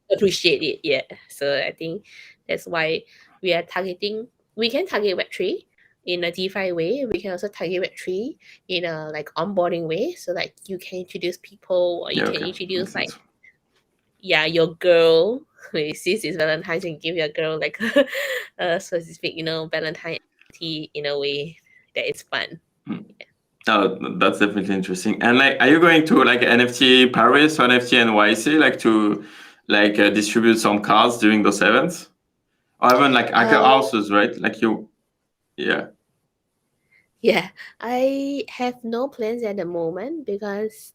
appreciate it. Yeah, so I think that's why we are targeting. We can target Web3 in a DeFi way. We can also target Web3 in a like onboarding way. So like you can introduce people, or you can introduce like your girl. Since it's Valentine's, and give your girl like a specific Valentine tea in a way that is fun. Oh, that's definitely interesting. And like, are you going to like NFT Paris or NFT NYC, like to like distribute some cards during those events, or even like hacker houses, right? Like you, yeah. Yeah, I have no plans at the moment because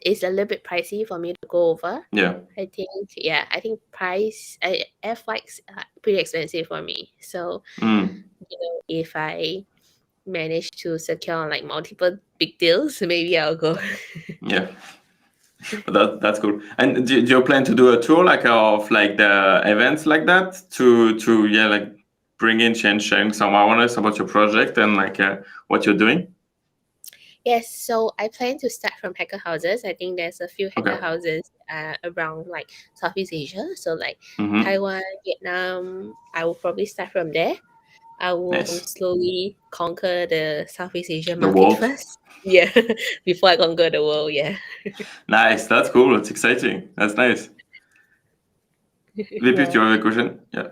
it's a little bit pricey for me to go over. Yeah. I think air flights are pretty expensive for me. So if I manage to secure like multiple big deals, maybe I'll go. Yeah. That's cool. And do you plan to do a tour like of like the events like that to like bring in sharing some awareness about your project and like what you're doing? Yes, so I plan to start from hacker houses. I think there's a few hacker houses around like Southeast Asia. So like Taiwan, Vietnam, I will probably start from there. I will slowly conquer the Southeast Asian market first. Yeah, before I conquer the world. Yeah. Nice. That's cool. That's exciting. That's nice. Vp, do you have a question? Yeah.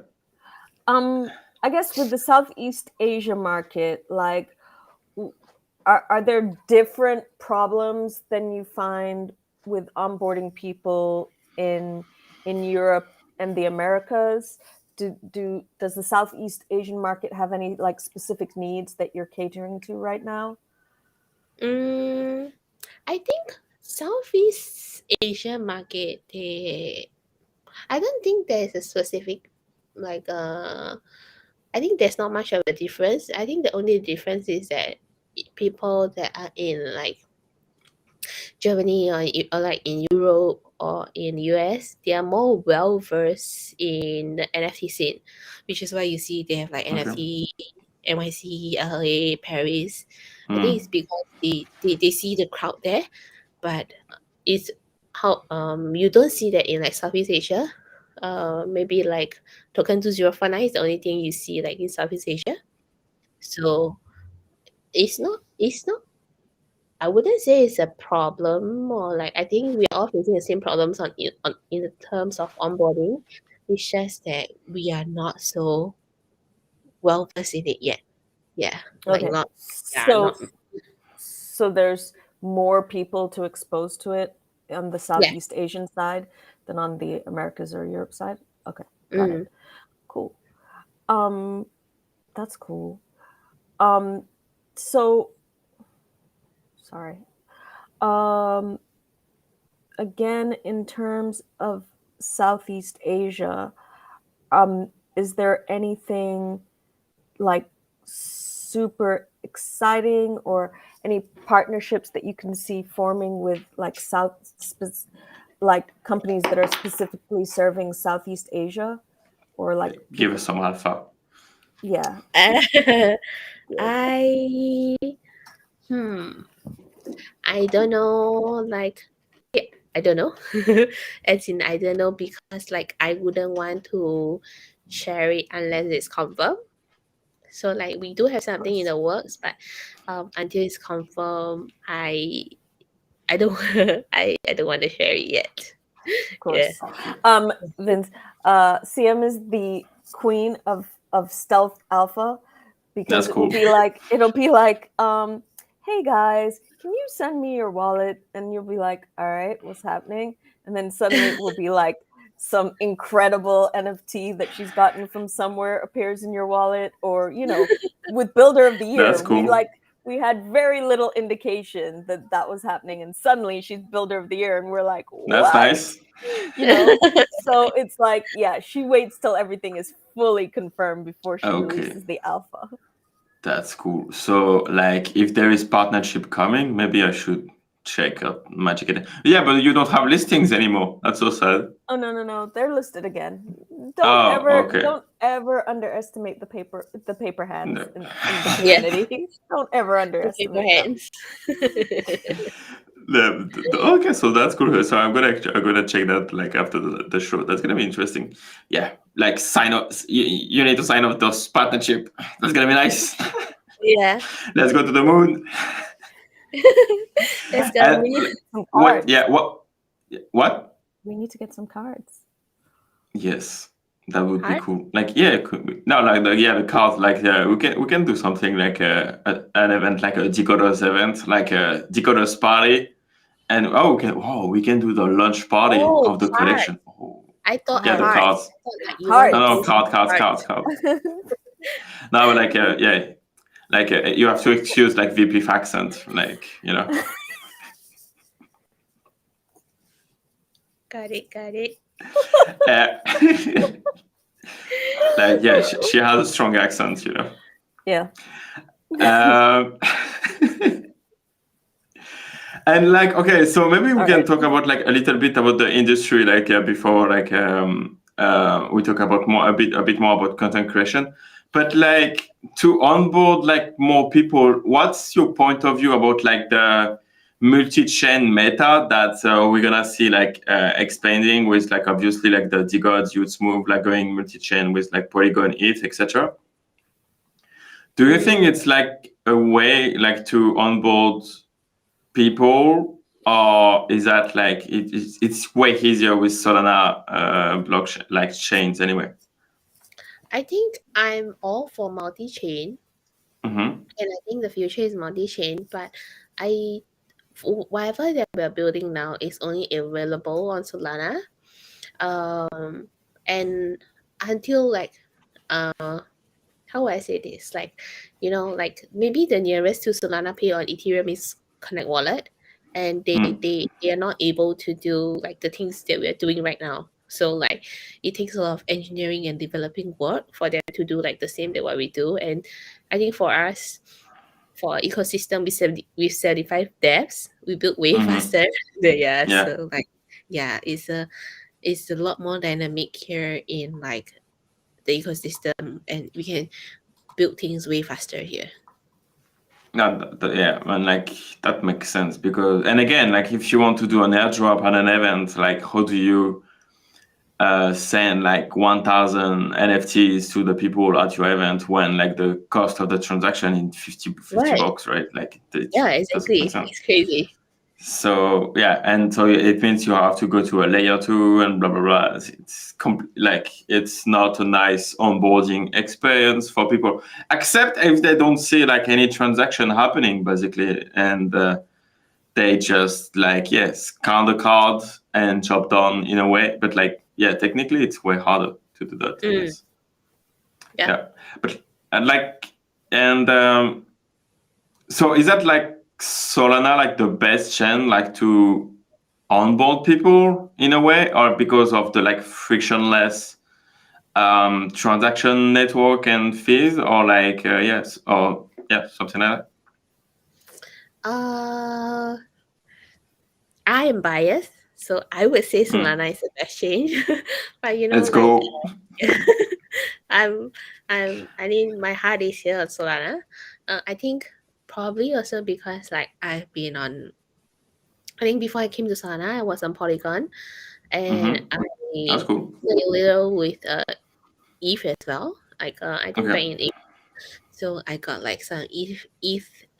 I guess with the Southeast Asia market, like, are there different problems than you find with onboarding people in Europe and the Americas? Does the Southeast Asian market have any like specific needs that you're catering to right now? I think Southeast Asia market, I don't think there's a specific like I think there's not much of a difference. I think the only difference is that people that are in like Germany or like in Europe or in US, they are more well versed in the NFT scene, which is why you see they have like NFT, NYC, LA, Paris. I think it's because they see the crowd there, but it's how you don't see that in like Southeast Asia. Maybe like token 2049 is the only thing you see like in Southeast Asia. So it's not I wouldn't say it's a problem, or like I think we're all facing the same problems in the terms of onboarding. It's just that we are not so well versed in it yet. Yeah. Okay. Like so there's more people to expose to it on the Southeast Asian side than on the Americas or Europe side. Okay, got it. Cool. That's cool. So sorry. Again, in terms of Southeast Asia, is there anything like super exciting or any partnerships that you can see forming with like like companies that are specifically serving Southeast Asia, or like give us some alpha? Yeah. I don't know, like I don't know. As in I don't know, because like I wouldn't want to share it unless it's confirmed. So like we do have something in the works, but until it's confirmed, I don't I don't want to share it yet. Of course. Yeah. Vince, CM is the queen of stealth alpha, because it'll be like hey guys, can you send me your wallet? And you'll be like, all right, what's happening? And then suddenly it will be like some incredible NFT that she's gotten from somewhere appears in your wallet, or with Builder of the Year, That's cool. we had very little indication that was happening, and suddenly she's Builder of the Year, and we're like, what? That's nice. So it's like, yeah, she waits till everything is fully confirmed before she Okay. releases the alpha. That's cool. So, like, if there is partnership coming, maybe I should check out Magic Eden. Yeah, but you don't have listings anymore. That's so sad. Oh no, they're listed again. Don't ever underestimate the paper hands in the community. Don't ever underestimate them. Okay, so that's cool. So I'm gonna check that like after the show. That's gonna be interesting. Yeah, like sign up. You need to sign up those partnership. That's gonna be nice. Yeah. Let's go to the moon. Let's go. We need some cards. What? We need to get some cards. Yes, that would be cool. Like, yeah, it could be. No, like the cards. Like, we can do something like an event, like a Decod3rs event, like a Decod3rs party, and we can do the launch party of the collection. Oh, I thought the cards. Cards. No, but like like you have to excuse like Vpiphany accent, like Got it. Like, yeah, she has a strong accent, Yeah. And like, okay, so maybe we can talk about like a little bit about the industry, like before, like we talk about a bit more about content creation. But like to onboard like more people, what's your point of view about like the multi-chain meta that we're gonna see like expanding with like obviously like the Decod youth move, like going multi-chain with like Polygon, ETH, etc. Do you think it's like a way like to onboard people, or is that like it's way easier with Solana blockchain like chains anyway? I think I'm all for multi-chain, and I think the future is multi-chain. But whatever that we're building now is only available on Solana, and until like how would I say this? Like, like maybe the nearest to Solana Pay on Ethereum is Connect Wallet, and they are not able to do like the things that we're doing right now. So like it takes a lot of engineering and developing work for them to do like the same that what we do. And I think for us, for our ecosystem with 75 devs, we build way faster. So like it's a lot more dynamic here in like the ecosystem, and we can build things way faster here. No, and like that makes sense because, and again, like if you want to do an airdrop at an event, like how do you send like 1,000 NFTs to the people at your event when like the cost of the transaction in 50 bucks, right? Like exactly. It's crazy. So and so it means you have to go to a layer 2 and blah blah blah. It's not a nice onboarding experience for people, except if they don't see like any transaction happening basically, and they just like scan the card and chop down in a way. But like technically it's way harder to do that. But so is that like Solana like the best chain like to onboard people in a way, or because of the like frictionless transaction network and fees, or like something like that? I am biased, so I would say Solana is the best chain. But let's go. I mean, my heart is here on Solana. I think probably also because like I think before I came to Solana, I was on Polygon, and I That's cool. played a little with ETH as well. Like I think back in ETH, so I got like some ETH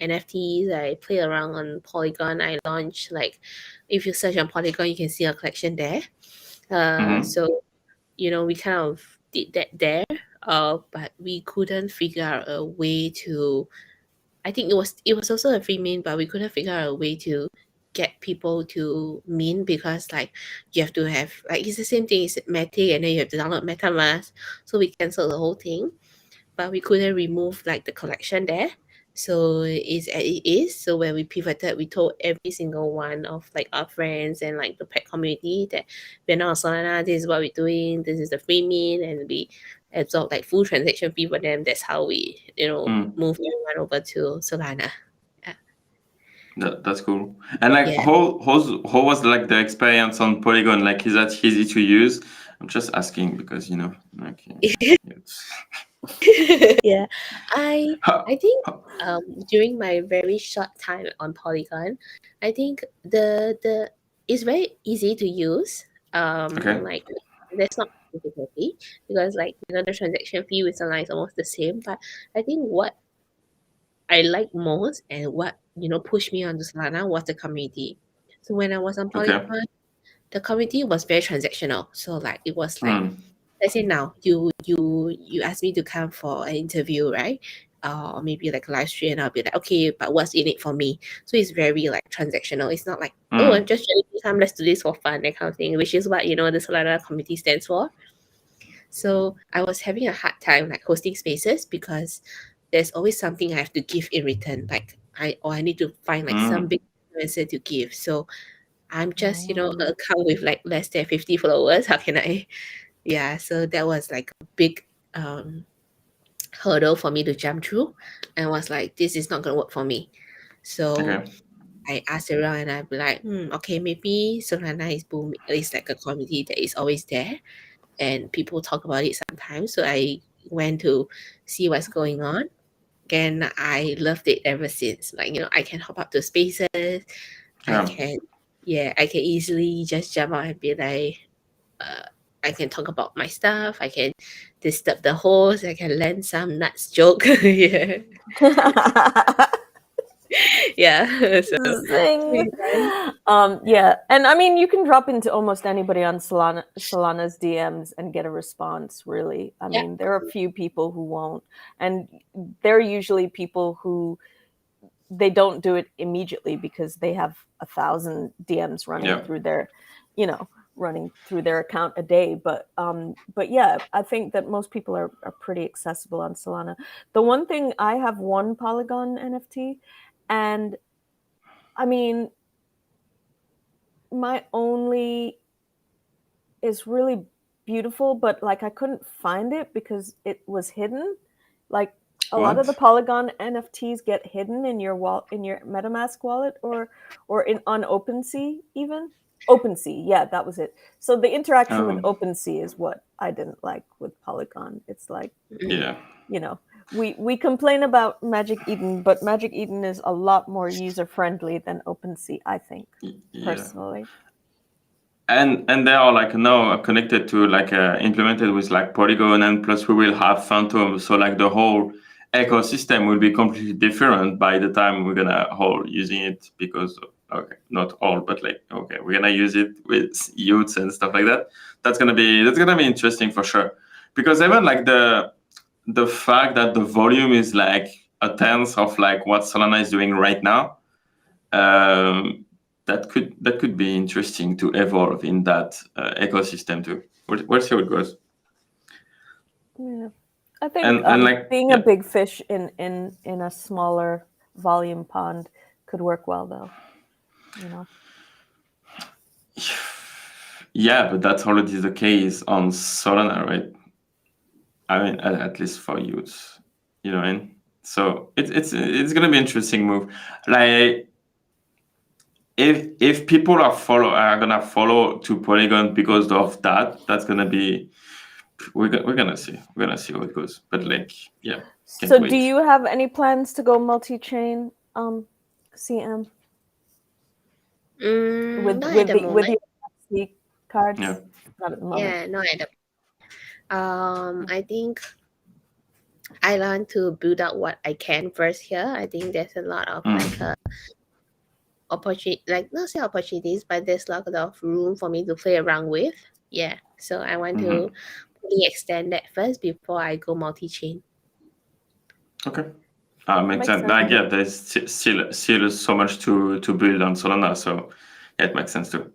NFTs. I play around on Polygon. I launched like, if you search on Polygon, you can see a collection there. So we kind of did that there. But we couldn't figure out a way to. I think it was also a free mint, but we couldn't figure out a way to get people to mint, because like you have to have like it's the same thing, it's Matic, and then you have to download MetaMask. So we canceled the whole thing, but we couldn't remove like the collection there. So it's as it is. So when we pivoted, we told every single one of like our friends and like the pet community that we're not on Solana, this is what we're doing, this is the free mint, and we absorb like full transaction fee for them. That's how we, move everyone over to Solana. That's cool. And like, Yeah. how was like the experience on Polygon? Like, is that easy to use? I'm just asking because like Yeah, I How- think how- during my very short time on Polygon, I think the it's very easy to use. Okay. Like there's not difficulty, because like the transaction fee with Solana is almost the same. But I think what I like most and what pushed me onto Solana was the community. So when I was on Okay. Polygon, the community was very transactional. So like it was like, Hmm. let's say now you ask me to come for an interview, right? Or maybe like a live stream, and I'll be like, okay, but what's in it for me? So it's very like transactional. It's not like, oh, I'm just trying to come, let's do this for fun, that kind of thing, which is what the Solana community stands for. So I was having a hard time like hosting spaces, because there's always something I have to give in return. Like I need to find like some big influencer to give. So I'm just an account with like less than 50 followers. How can I? Yeah, so that was like a big hurdle for me to jump through, and was like, this is not gonna work for me. So Okay. I asked around, and I'd be like, okay, maybe Solana is boom. It's like a community that is always there, and people talk about it sometimes. So I went to see what's going on, and I loved it ever since. Like I can hop up to spaces. Yeah. I can easily just jump out and be like, I can talk about my stuff. I can disturb the host. I can land some nuts joke. Yeah, yeah. So Zing. Yeah, and I mean, you can drop into almost anybody on Solana's DMs and get a response. Really, I mean, there are a few people who won't, and they're usually people who they don't do it immediately because they have 1,000 DMs running through their, running through their account a day. But yeah, I think that most people are pretty accessible on Solana. The one thing, I have one Polygon NFT, and I mean, my only is really beautiful, but like I couldn't find it because it was hidden. Like a lot of the Polygon NFTs get hidden in your in your MetaMask wallet, or on OpenSea even. OpenSea, yeah, that was it. So the interaction with OpenSea is what I didn't like with Polygon. It's like, we complain about Magic Eden, but Magic Eden is a lot more user friendly than OpenSea, I think, personally. And they are like now connected to like implemented with like Polygon, and plus we will have Phantom. So like the whole ecosystem will be completely different by the time we're gonna all using it, because not all, but like we're gonna use it with youths and stuff like that. That's gonna be interesting for sure, because even like the fact that the volume is like a tenth of like what Solana is doing right now, that could be interesting to evolve in that ecosystem too. We'll see how it goes. Yeah, I think like, being a big fish in a smaller volume pond could work well, though. Yeah, but that's already the case on Solana, right? I mean, at least for youths, you know what I mean? So it's gonna be an interesting move. Like, if people are gonna follow to Polygon because of that, that's gonna be, we're gonna see how it goes. But like, yeah. So do you have any plans to go multi-chain, CM? With your NFT cards? Yeah. Not at the moment. Yeah, not at the I think I learned to build out what I can first here. I think there's a lot of like opportunity, like not say opportunities, but there's a lot of room for me to play around with. Yeah, so I want to really extend that first before I go multi-chain. Okay. Makes sense. Like, yeah, there's still so much to build on Solana, so yeah, it makes sense too.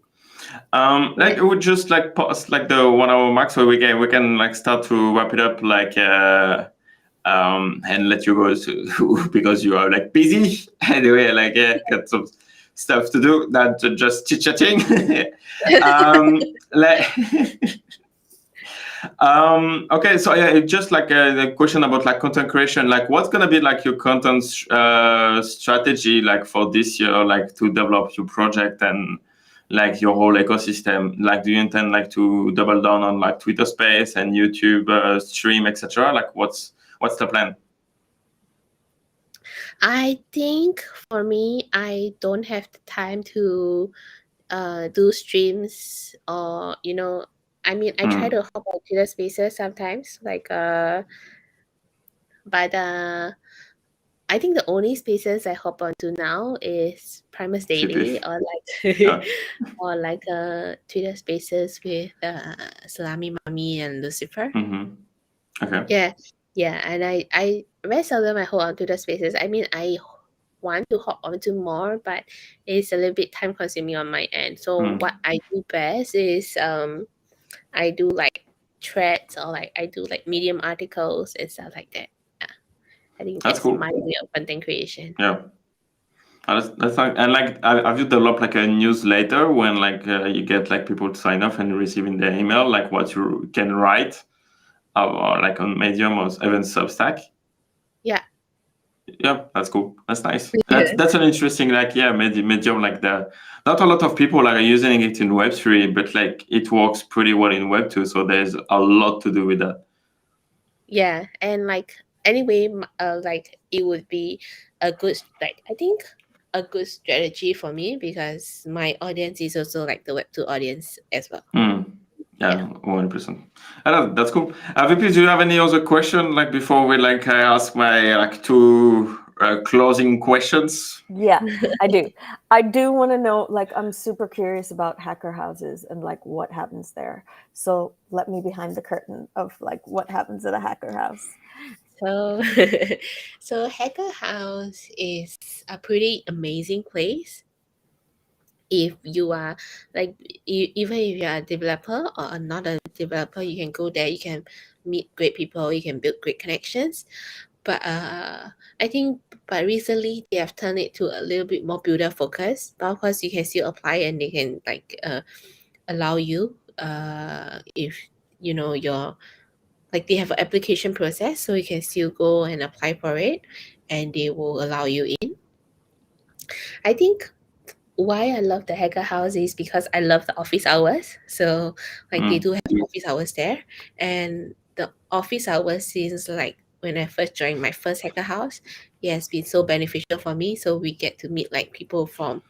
Like, it would just like pause like the 1 hour max, so we can like start to wrap it up, like and let you go because you are like busy anyway. Like, yeah, got some stuff to do, not just chit chatting. Like. Okay, so yeah, it's just like the question about like content creation. Like, what's gonna be like your content strategy like for this year, like to develop your project and like your whole ecosystem? Like, do you intend like to double down on like Twitter Space and YouTube stream, etc.? Like, what's the plan? I think for me, I don't have the time to do streams, or I mean, I try to hop on Twitter Spaces sometimes, like but I think the only spaces I hop onto now is Primus Daily, or like or like Twitter Spaces with Salami Mami and Lucifer. Okay. Yeah, and I very seldom I hop on Twitter Spaces. I mean, I want to hop onto more, but it's a little bit time consuming on my end. So what I do best is I do like threads, or like I do like Medium articles and stuff like that. Yeah, I think That's that's cool. my way of content creation. Yeah. That's like, and like, have you developed like a newsletter when like you get like people to sign up and receiving their email, like what you can write, or like on Medium or even Substack? Yeah. Yeah, that's cool. That's nice. That's an interesting, like, yeah, Medium, like not a lot of people are using it in Web3, but like it works pretty well in Web2, so there's a lot to do with that. Yeah, and like anyway, like it would be a good, like I think a good strategy for me, because my audience is also like the Web2 audience as well. Yeah, 100%. That's cool. VP, do you have any other question like before we like ask my like two closing questions? Yeah, I do. I do want to know, like, I'm super curious about hacker houses and like what happens there. So let me behind the curtain of like what happens at a hacker house. So, so Hacker House is a pretty amazing place. If you are like, even if you are a developer or not a developer, you can go there. You can meet great people. You can build great connections. But I think, but recently they have turned it to a little bit more builder focused. But of course, you can still apply, and they can like allow you if you're like, they have an application process, so you can still go and apply for it, and they will allow you in. I think why I love the hacker house is because I love the office hours. So like they do have office hours there, and the office hours since like when I first joined my first hacker house, it has been so beneficial for me. So we get to meet like people from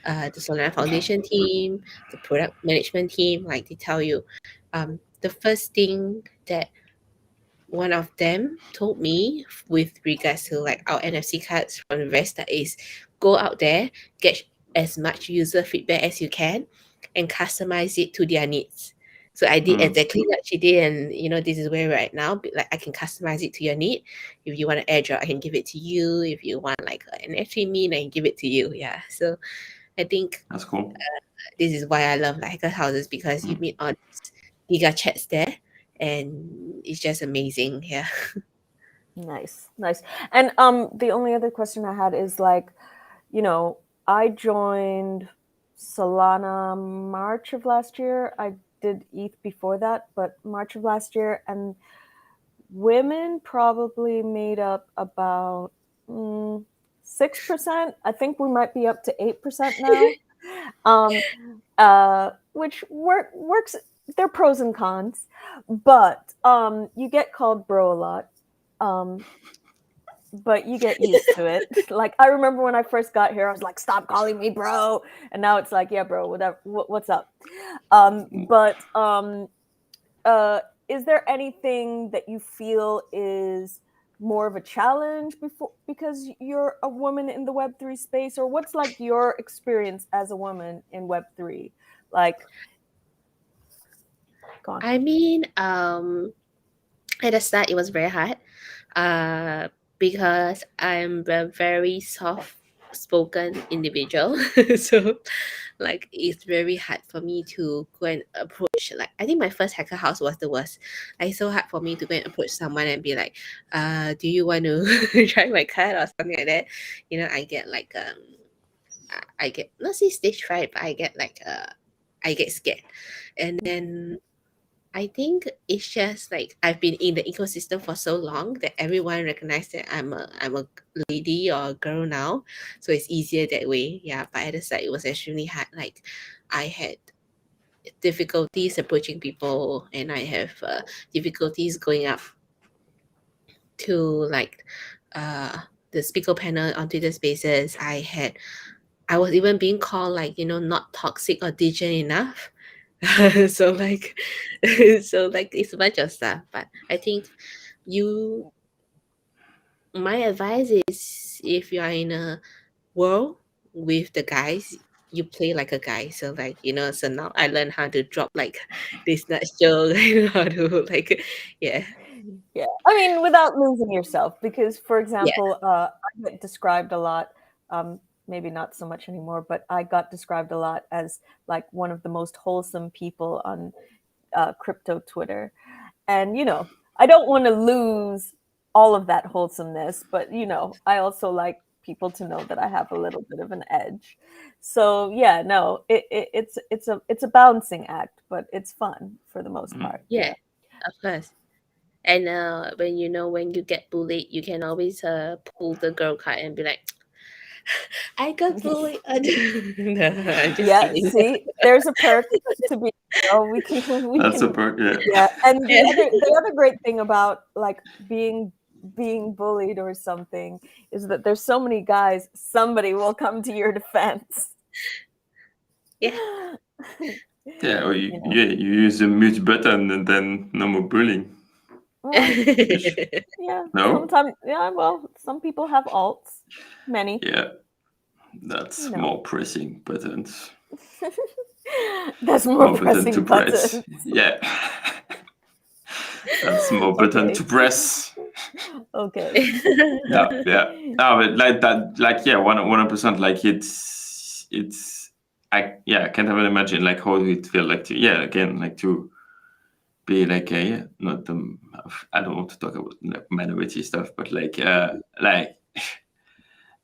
the Solana Foundation team, the product management team. Like they tell you, the first thing that one of them told me with regards to like our NFC cards from the Vesta is go out there, get as much user feedback as you can, and customize it to their needs. So I did exactly what she did, and this is where we're at now. Like I can customize it to your need. If you want an airdrop, I can give it to you. If you want like an NFT mean, I can give it to you. Yeah. So I think that's cool. This is why I love like hacker houses, because you meet all these giga chats there, and it's just amazing. Yeah. Nice. And the only other question I had is like, I joined Solana March of last year. I did ETH before that, but March of last year, and women probably made up about 6%. I think we might be up to 8% now. Which works. There are pros and cons, but you get called bro a lot. But you get used to it. Like I remember when I first got here, I was like, "Stop calling me bro," and now it's like, "Yeah, bro, whatever. What's up?" Is there anything that you feel is more of a challenge because you're a woman in the Web3 space, or what's like your experience as a woman in Web3? Like, go on. I mean, at the start it was very hard, because I'm a very soft-spoken individual. So, like, it's very hard for me to go and approach. Like, I think my first hacker house was the worst. Like, it's so hard for me to go and approach someone and be like, do you want to try my card or something like that? I get like I get not say stage fright, but I get like I get scared, and then I think it's just like I've been in the ecosystem for so long that everyone recognizes that I'm a lady or a girl now, so it's easier that way. Yeah, but at the start it was extremely hard. Like I had difficulties approaching people, and I have difficulties going up to like the speaker panel on Twitter Spaces. I was even being called like not toxic or degen enough. so like so like it's a bunch of stuff, but I think you my advice is if you are in a world with the guys, you play like a guy. So like so now I learned how to drop like this nut joke. How to like yeah I mean, without losing yourself, because for yeah example, I get described a lot, maybe not so much anymore, but I got described a lot as like one of the most wholesome people on crypto Twitter. And I don't want to lose all of that wholesomeness, but I also like people to know that I have a little bit of an edge. So yeah, no, it's a balancing act, but it's fun for the most part. yeah of course. And when you get bullied, you can always pull the girl card and be like, I got bullied. No, I'm just Yeah, kidding. see, there's a perk to be. We can. That's a perk. Yeah. Yeah, and Yeah. the other great thing about like being bullied or something is that there's so many guys. Somebody will come to your defense. Yeah. Yeah, or you use the mute button and then no more bullying. Well, yeah. No? Sometimes, yeah. Well, some people have alts. Many. Yeah, that's more pressing buttons. That's more More button to pressing press. buttons. Yeah. That's more button to press. Okay. Yeah. No, but like that, like 100%. Like it's. I can't even imagine like how it feel like to again like to be like not I don't want to talk about like minority stuff, but like in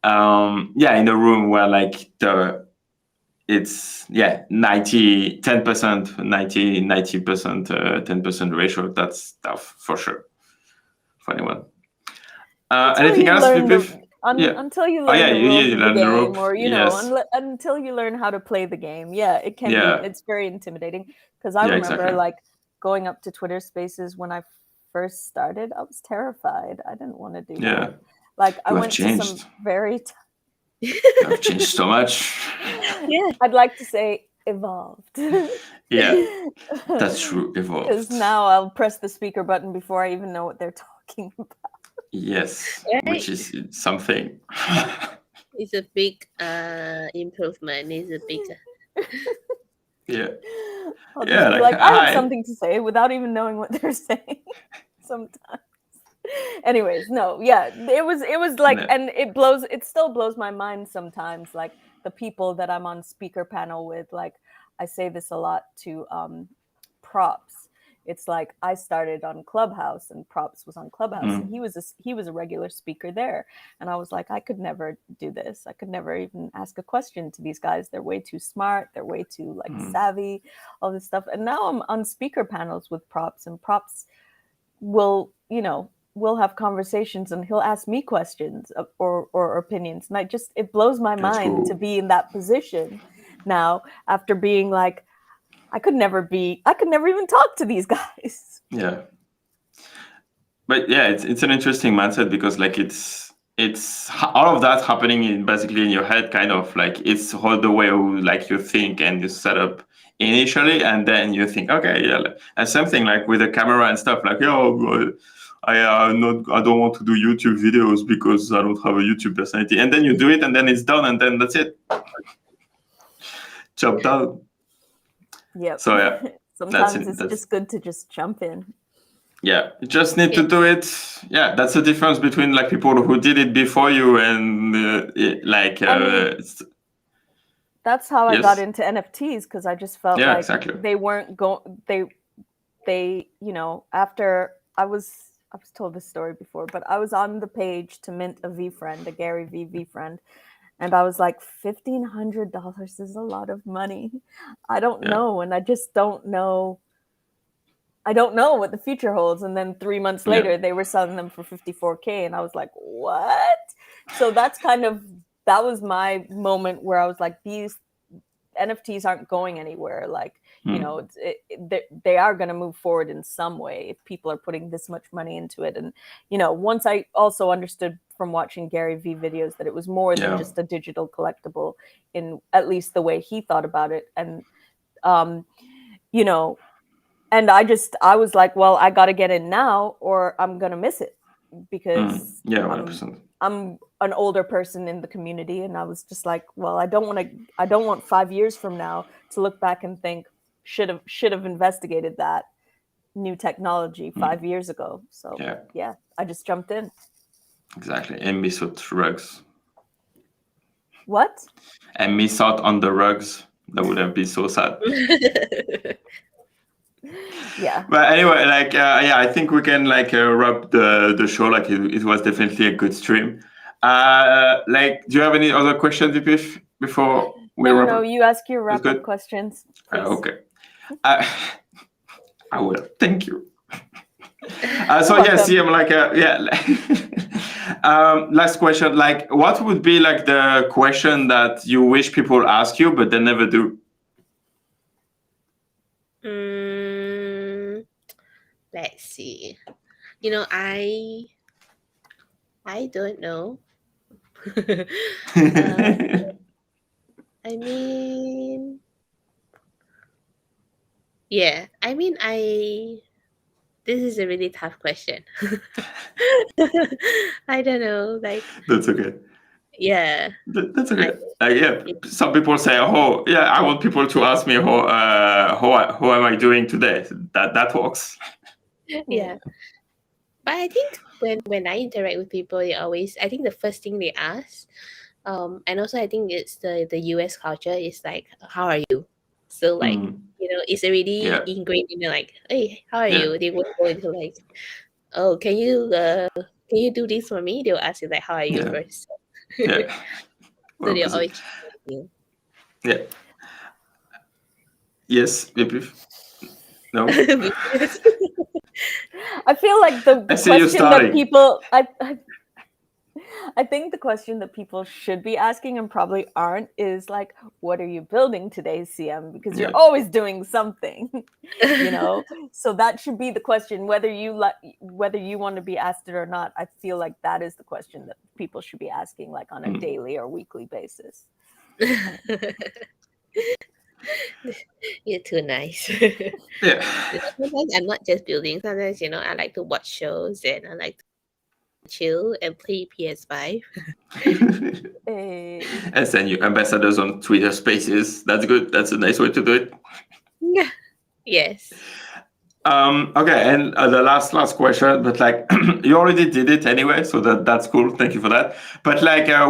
a room where like it's 90 10% 90% 10% ratio. That's tough for sure for anyone. Anything else, Vpiphany? Until you learn the rules of the game, or yes. until you learn how to play the game. It can be. It's very intimidating because I remember like going up to Twitter Spaces when I first started. I was terrified. I didn't want to do that. Like I went to some very. I've changed so much. Yeah, I'd like to say evolved. Yeah, that's true. Evolved. Because now I'll press the speaker button before I even know what they're talking about. Yes, which is something. It's a big improvement. It's a big. I'll just be like, I have something to say without even knowing what they're saying. Sometimes. Anyways, no, it was like, and it still blows my mind sometimes. Like the people that I'm on speaker panel with, like I say this a lot to Props. It's like I started on Clubhouse and Props was on Clubhouse and he was a regular speaker there. And I was like, I could never do this. I could never even ask a question to these guys. They're way too smart. They're way too like savvy, all this stuff. And now I'm on speaker panels with Props, and Props will, we'll have conversations and he'll ask me questions or opinions. And it blows my mind to be in that position now after being like, I could never even talk to these guys. Yeah. But it's an interesting mindset because like it's all of that happening basically in your head, kind of like it's all the way like you think and you set up initially, and then you think, okay, and something like with the camera and stuff, like, I don't want to do YouTube videos because I don't have a YouTube personality, and then you do it, and then it's done, and then that's it. Job done. Yep. So sometimes it's just good to just jump in. Yeah, you just need to do it. Yeah, that's the difference between like people who did it before you and that's how I yes. got into NFTs, because I just felt like exactly. they weren't going. They after I was told this story before, but I was on the page to mint a VFriend, a Gary V friend, and I was like, $1,500 is a lot of money. I don't know, and I just don't know. I don't know what the future holds. And then 3 months later, they were selling them for $54K, and I was like, what? So that was my moment where I was like, these NFTs aren't going anywhere. Like, they are going to move forward in some way if people are putting this much money into it. And, once I also understood from watching Gary V videos that it was more than just a digital collectible, in at least the way he thought about it. And, and I was like, well, I got to get in now or I'm going to miss it, because 100%. I'm an older person in the community. And I was just like, well, I don't want 5 years from now to look back and think should have investigated that new technology 5 years ago. So yeah, I just jumped in. Exactly. And miss out rugs. What? And miss out on the rugs. That would have been so sad. Yeah. But anyway, I think we can wrap the show. Like it was definitely a good stream. Do you have any other questions, Vpiphany, before we wrap? No, you ask your wrap-up questions. Okay. I will. Thank you. CM, last question. Like, what would be like the question that you wish people ask you, but they never do? Let's see. I don't know. This is a really tough question. I don't know. That's okay. Yeah. That's okay. Some people say, "Oh, yeah, I want people to ask me how am I doing today." That works. Yeah. But I think when I interact with people, I think the first thing they ask, and also I think it's the US culture is like, how are you? So it's already ingrained in like, hey, how are you? They won't go into like, oh, can you do this for me? They'll ask you like, how are you first? So they always you. Yeah. Yes, Vpiphany. No. I feel like the question that people I think the question that people should be asking and probably aren't is like, what are you building today, CM? Because you're always doing something, So that should be the question, whether you want to be asked it or not. I feel like that is the question that people should be asking, like on a daily or weekly basis. You're too nice. Yeah. Sometimes I'm not just building. Sometimes, I like to watch shows and I like to chill and play PS5. And send you ambassadors on Twitter Spaces. That's good. That's a nice way to do it. Yeah. Yes. Okay, and the last question, but you already did it anyway, so that's cool. Thank you for that. But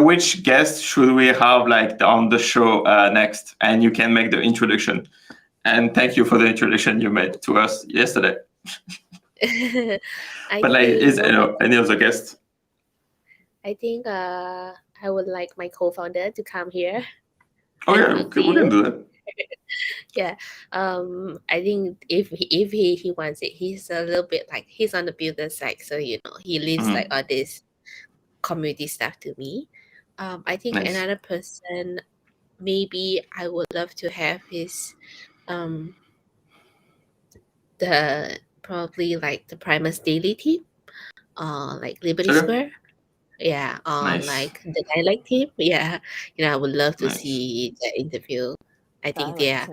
which guest should we have on the show next? And you can make the introduction. And thank you for the introduction you made to us yesterday. Is any other guest? I think I would like my co-founder to come here. Oh yeah, we can do that. Yeah, I think if he wants it, he's a little bit he's on the builder side, so he leads all this community stuff to me. I think another person maybe I would love to have is probably the Primus Daily team, Liberty Square. Yeah, the dialect team. Yeah, I would love to see the interview. I think they are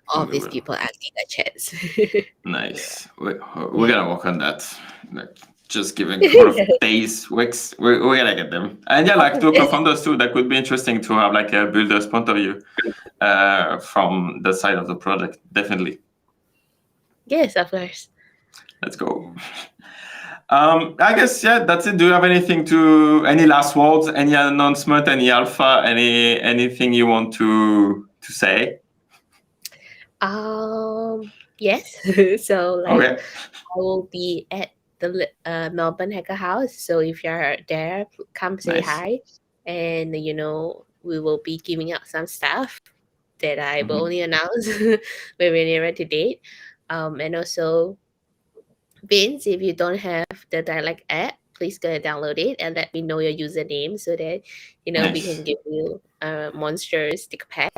all these people asking the chats. Nice. We're gonna work on that. Just giving a couple of days, weeks. We're gonna get them. And to co-founders too. That could be interesting to have a builder's point of view from the side of the project. Definitely. Yes, of course. Let's go. I guess, that's it. Do you have any last words, any announcement, any alpha, anything you want to say? Yes. So like Okay. I will be at the Melbourne Hacker House. So if you're there, come say Nice. hi, and we will be giving out some stuff that I will only announce when we're nearer to date. And also, Vince, if you don't have the Dialect app, please go and download it and let me know your username so that we Nice. can give you a monster sticker pack.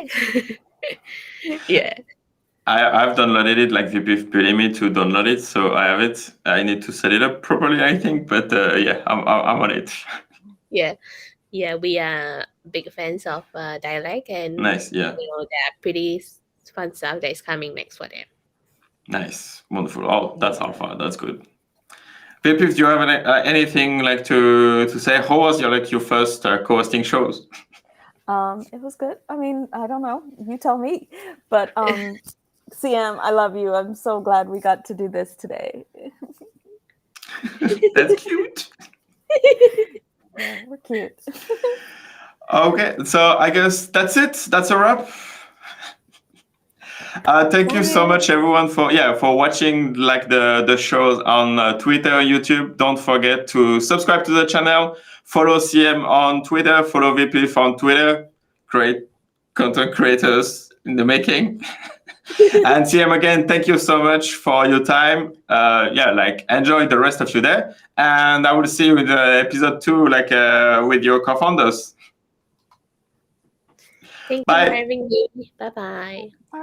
Yeah. I've downloaded it, like Vpiphany to download it, so I have it. I need to set it up properly, I think, but I'm on it. Yeah, we are big fans of Dialect, and Nice, yeah. there are pretty fun stuff that is coming next for them. Nice, wonderful. Oh, that's alpha. That's good. Vipiph, do you have anything like to say? How was your first co-hosting shows? It was good. I mean, I don't know. You tell me. But CM, I love you. I'm so glad we got to do this today. That's cute. Yeah, we're cute. Okay, so I guess that's it. That's a wrap. Thank you so much, everyone, for watching like the shows on Twitter, YouTube. Don't forget to subscribe to the channel. Follow CM on Twitter. Follow Vpiph on Twitter. Great content creators in the making. And CM, again, thank you so much for your time. Enjoy the rest of your day, and I will see you in episode 2, with your co-founders. Thank you Bye. for having me. Bye-bye. Bye-bye.